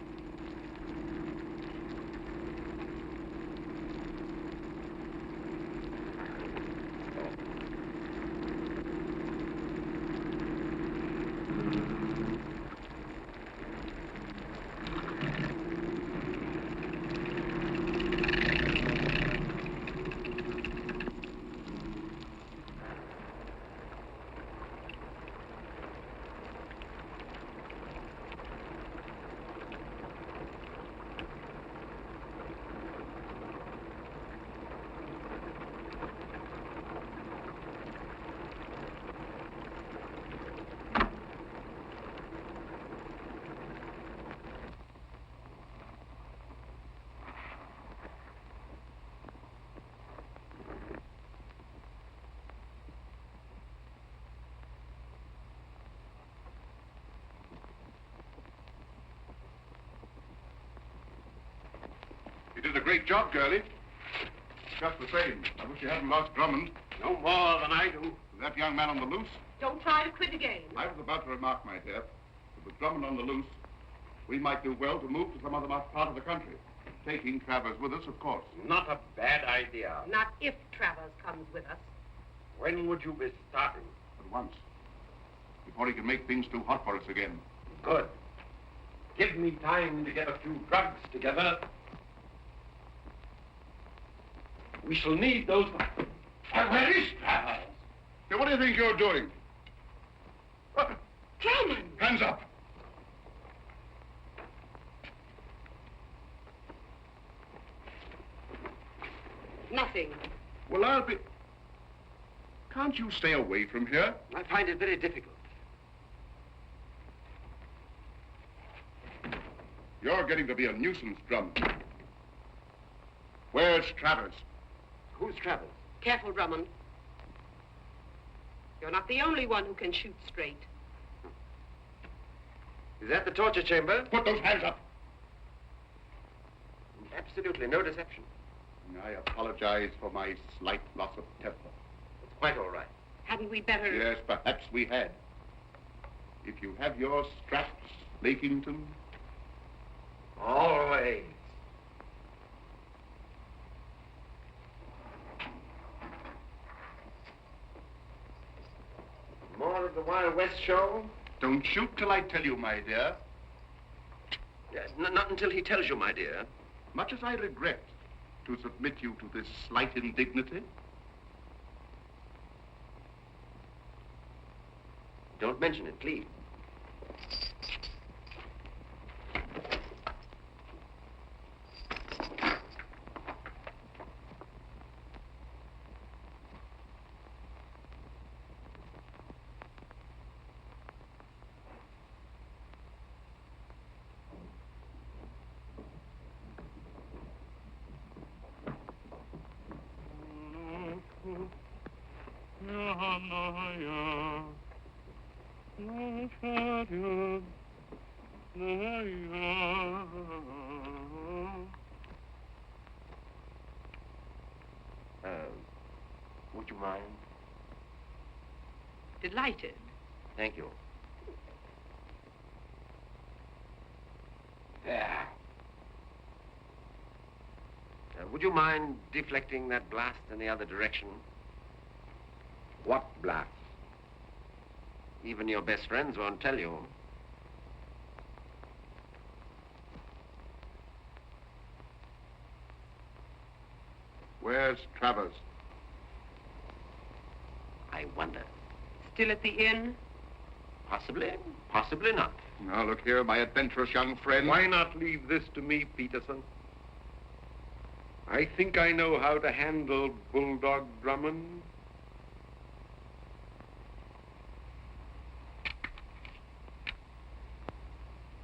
You did a great job, girlie. Just the same, I wish you hadn't lost Drummond. No more than I do. That young man on the loose? Don't try to quit again. I was about to remark, my dear, that with Drummond on the loose, we might do well to move to some other part of the country. Taking Travers with us, of course. Not a bad idea. Not if Travers comes with us. When would you be starting? At once. Before he can make things too hot for us again. Good. Give me time to get a few drugs together. We shall need those... Where is Travers? Hey, what do you think you're doing? Drummond! Hands up! Nothing. Well, I'll be... Can't you stay away from here? I find it very difficult. You're getting to be a nuisance, Drummond. Where's Travers? Who's Travers? Careful, Drummond. You're not the only one who can shoot straight. Is that the torture chamber? Put those hands up! Absolutely no deception. I apologize for my slight loss of temper. It's quite all right. Hadn't we better... Yes, perhaps we had. If you have your straps, Lakington... Always. More of the Wild West show? Don't shoot till I tell you, my dear. Yes, not until he tells you, my dear. Much as I regret to submit you to this slight indignity, don't mention it, please. Would you mind? Delighted. Thank you. There. Would you mind deflecting that blast in the other direction? What blast? Even your best friends won't tell you. where's Travers? I wonder. Still at the inn? Possibly, possibly not. Now, look here, my adventurous young friend. Why not leave this to me, Peterson? I think I know how to handle Bulldog Drummond.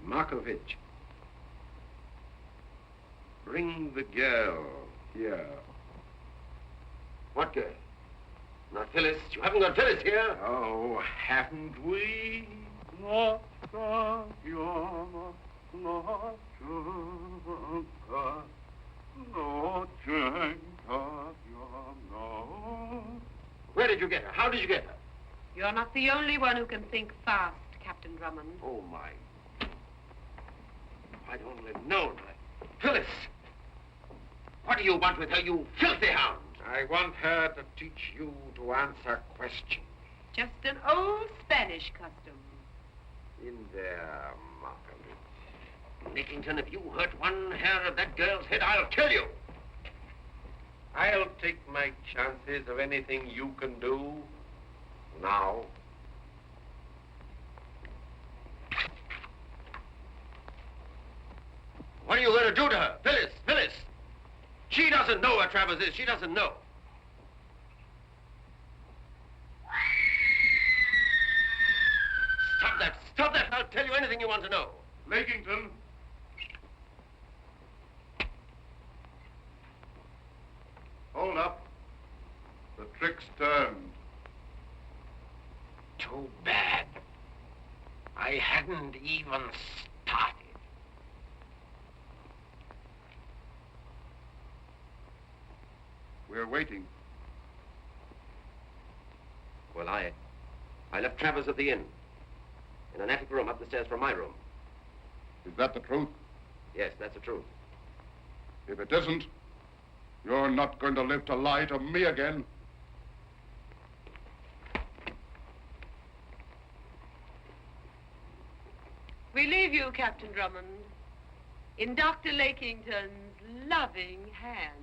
Markovich, bring the girl here. What girl? Not Phyllis. You haven't got Phyllis here. Oh, haven't we? Where did you get her? How did you get her? You're not the only one who can think fast, Captain Drummond. Oh, my. I'd only known her. Phyllis! What do you want with her, you filthy hound? I want her to teach you to answer questions. Just an old Spanish custom. In there, Markovich. Nickington, if you hurt one hair of that girl's head, I'll kill you. I'll take my chances of anything you can do now. What are you going to do to her? Phyllis, Phyllis! She doesn't know where Travers is. She doesn't know. Stop that. Stop that. I'll tell you anything you want to know. Lakington. Hold up. The trick's turned. Too bad. I hadn't even started. We're waiting. Well, I left Travers at the inn. In an attic room up the stairs from my room. Is that the truth? Yes, that's the truth. If it isn't, you're not going to live to lie to me again. We leave you, Captain Drummond, in Dr. Lakington's loving hands.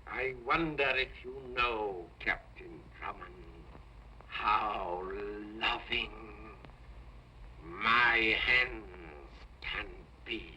I wonder if you know, Captain Drummond, how loving my hands can be.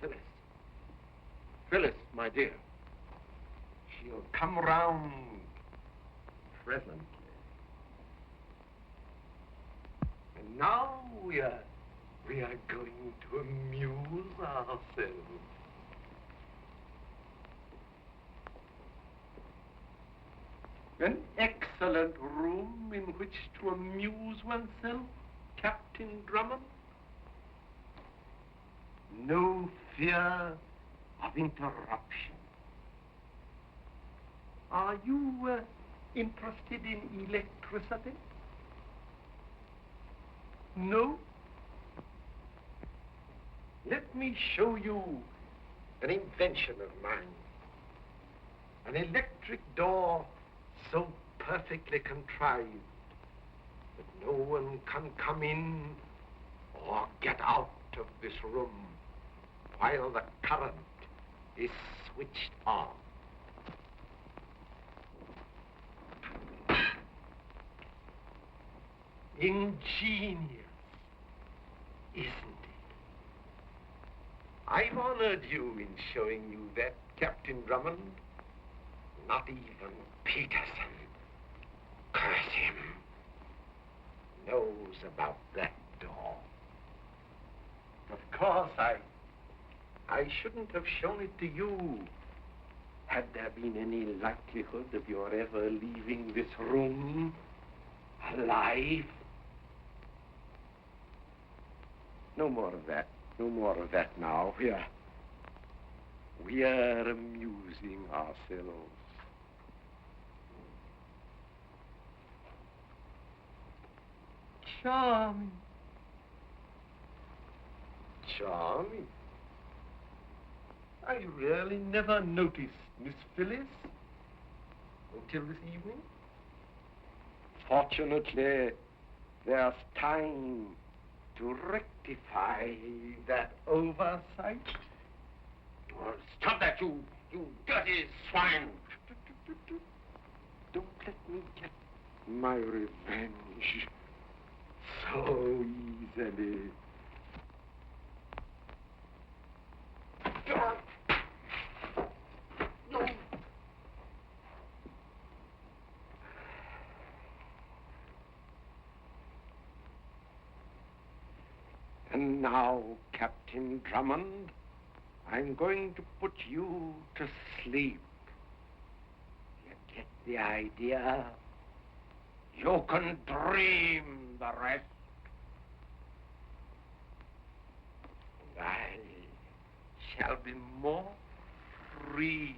Phyllis. Phyllis, my dear. She'll come round Presently. and now we are going to amuse ourselves. An excellent room in which to amuse oneself, Captain Drummond. No fear of interruption. Are you interested in electricity? No? Let me show you an invention of mine. An electric door so perfectly contrived that no one can come in or get out of this room while the current is switched on. Ingenious, isn't it? I've honored you in showing you that, Captain Drummond. Not even Peterson, curse him, knows about that door. Of course, I shouldn't have shown it to you. Had there been any likelihood of your ever leaving this room alive? No more of that. No more of that now. We are amusing ourselves. Charming. Charming. I really never noticed Miss Phyllis until this evening. Fortunately, there's time to rectify that oversight. Oh, stop that, you dirty swine! Don't let me get my revenge so easily. And now, Captain Drummond, I'm going to put you to sleep. You get the idea? You can dream the rest. And I shall be more free.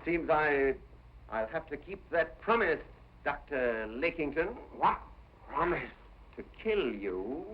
Seems I'll have to keep that promise, Dr. Lakington. What promise? To kill you.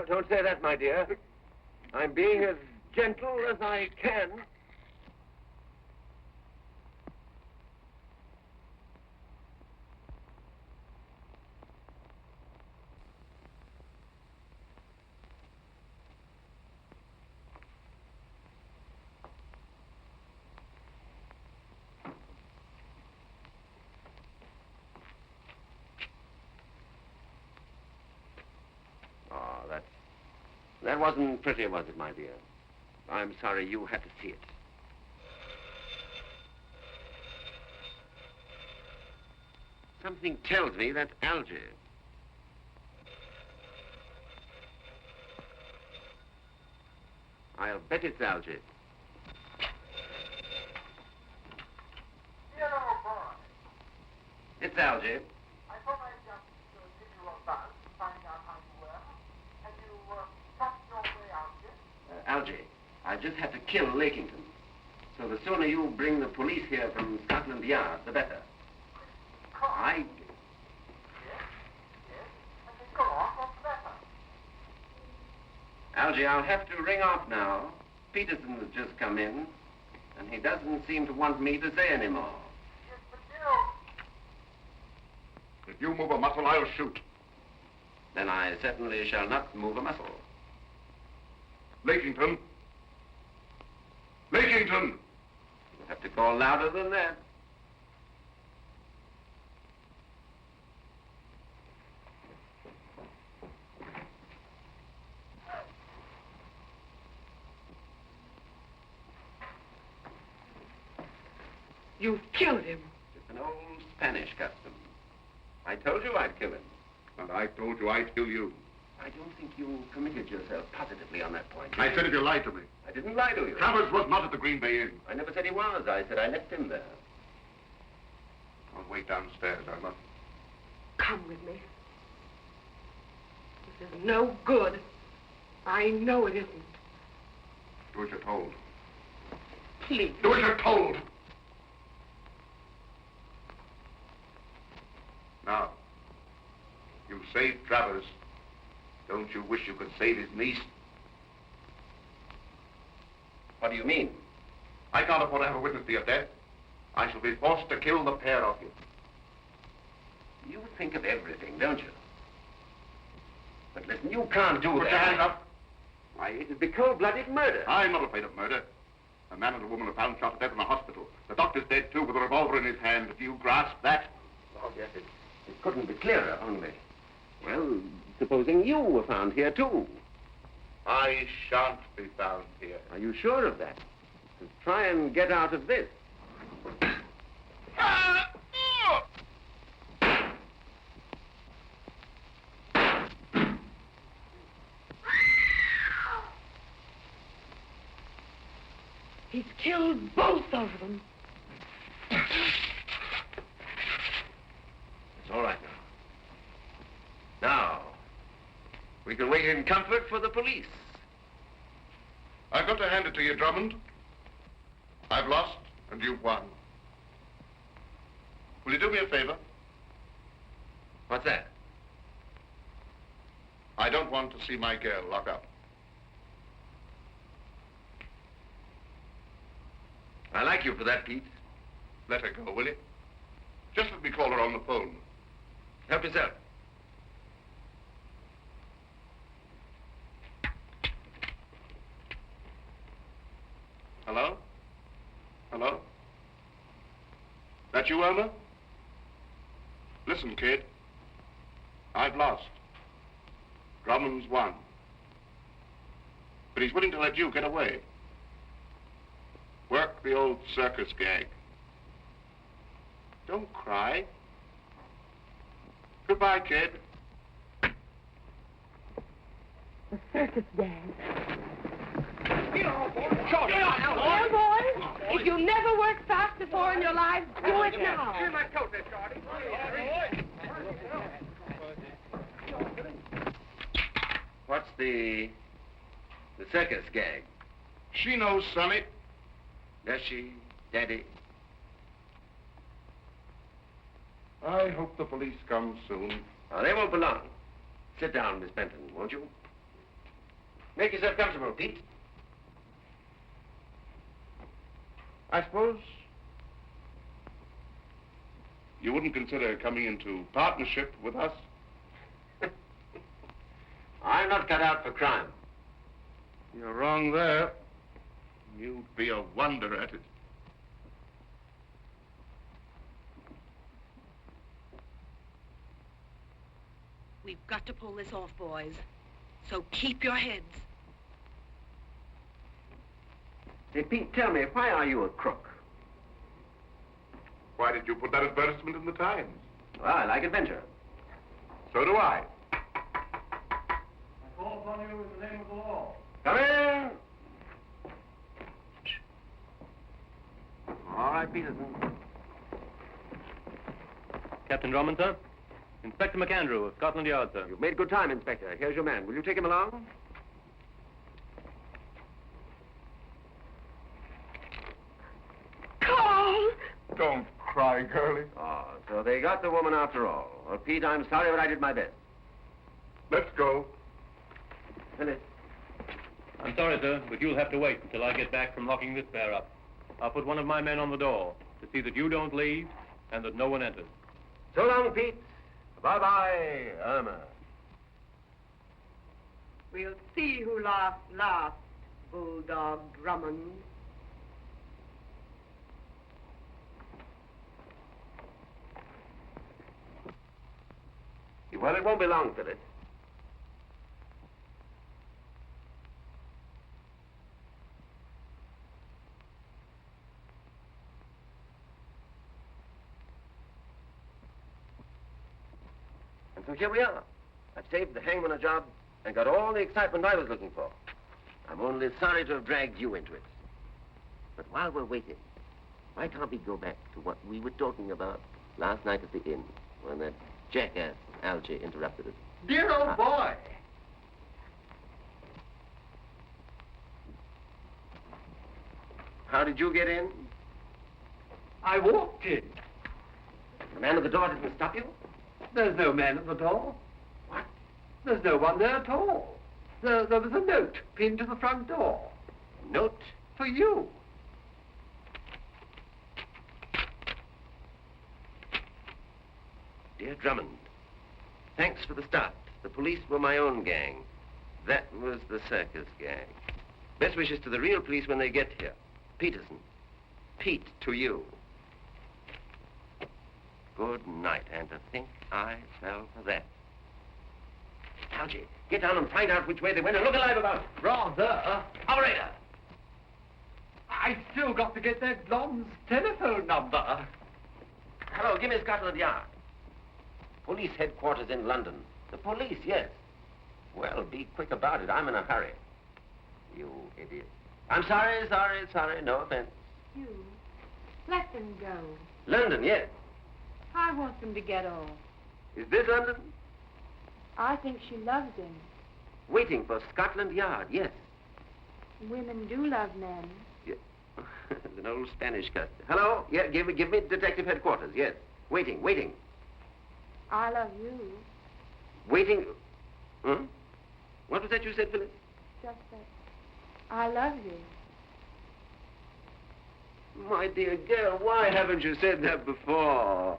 Don't say that, my dear. I'm being as gentle as I can. That wasn't pretty, was it, my dear? I'm sorry you had to see it. Something tells me that's algae. I'll bet it's Algy. It's Algy. I thought I'd just give you a buzz to find out how you were. Have you touched your way out yet? Algy, I just had to kill Lakington. So the sooner you bring the police here from Scotland Yard, the better. I... Yes. Go on, what's the matter? Algy, I'll have to ring off now. Peterson has just come in, and he doesn't seem to want me to say any more. Yes, but If you move a muscle, I'll shoot. Then I certainly shall not move a muscle. Lakington. Lakington! You'll have to call louder than that. You've killed him. It's an old Spanish custom. I told you I'd kill him. And I told you I'd kill you. I don't think you committed yourself positively on that point. I said if you lied to me. I didn't lie to you. Travers was not at the Green Bay Inn. I never said he was. I said I left him there. I'll wait downstairs, Irma. Come with me. This is no good. I know it isn't. Do as you're told. Please. Do as you're told! Now, you saved Travers. Don't you wish you could save his niece? What do you mean? I can't afford to have a witness to your death. I shall be forced to kill the pair of you. You think of everything, don't you? But listen, you can't do that. Put your hands up. Why, it'd be cold-blooded murder. I'm not afraid of murder. A man and a woman are found shot to death in a hospital. The doctor's dead, too, with a revolver in his hand. Do you grasp that? Oh, yes, it couldn't be clearer, only. Well, supposing you were found here, too. I shan't be found here. Are you sure of that? To try and get out of this. He's killed both of them. It's all right now. Now, we can wait in comfort for the police. I've got to hand it to you, Drummond. I've lost, and you've won. Will you do me a favor? What's that? I don't want to see my girl locked up. I like you for that, Pete. Let her go, will you? Just let me call her on the phone. Help yourself. Hello? Hello? That you, Irma? Listen, kid. I've lost. Drummond's won. But he's willing to let you get away. Work the old circus gag. Don't cry. Goodbye, kid. The circus gang. Get on, boy. Short. Well, boys, if you never worked fast before in your lives, do it now. Here's my coat there, Shorty. What's the circus gag? She knows, Sonny. Does she, Daddy? I hope the police come soon. Oh, they won't be long. Sit down, Miss Benton, won't you? Make yourself comfortable, Pete. I suppose you wouldn't consider coming into partnership with us? I'm not cut out for crime. You're wrong there. You'd be a wonder at it. We've got to pull this off, boys. So keep your heads. Hey, Pete, tell me, why are you a crook? Why did you put that advertisement in the Times? Well, I like adventure. So do I. I call upon you in the name of the law. Come in. right, Peterson. Captain Drummond, sir. Inspector McAndrew of Scotland Yard, sir. You've made good time, Inspector. Here's your man. Will you take him along? Carl! Don't cry, girlie. Oh, so they got the woman after all. Well, Pete, I'm sorry, but I did my best. Let's go. Phyllis. I'm sorry, sir, but you'll have to wait until I get back from locking this bear up. I'll put one of my men on the door to see that you don't leave and that no one enters. So long, Pete. Bye-bye, Irma. We'll see who laughs last, Bulldog Drummond. Well, it won't be long, Phyllis. And so here we are. I've saved the hangman a job and got all the excitement I was looking for. I'm only sorry to have dragged you into it. But while we're waiting, why can't we go back to what we were talking about last night at the inn when that jackass Algy interrupted us? Dear old boy. How did you get in? I walked in. The man at the door didn't stop you? There's no man at the door. What? There's no one there at all. There was a note pinned to the front door. Note? For you. Dear Drummond, thanks for the start. The police were my own gang. That was the circus gang. Best wishes to the real police when they get here. Peterson. Pete, to you. Good night, and to think I fell for that. Algy, get down and find out which way they went and look alive about it. Rather. Operator! I still got to get that blonde's telephone number. Hello, give me Scotland Yard. Police headquarters in London. The police, yes. Well, be quick about it. I'm in a hurry. You idiot. I'm sorry, no offense. You. Let them go. London, yes. I want them to get off. Is this London? I think she loves him. Waiting for Scotland Yard, yes. Women do love men. Yeah. It's an old Spanish custom. Hello? Yeah, give me detective headquarters, yes. Waiting. I love you. Waiting. Huh? What was that you said, Phyllis? Just that. I love you. My dear girl, why haven't you said that before?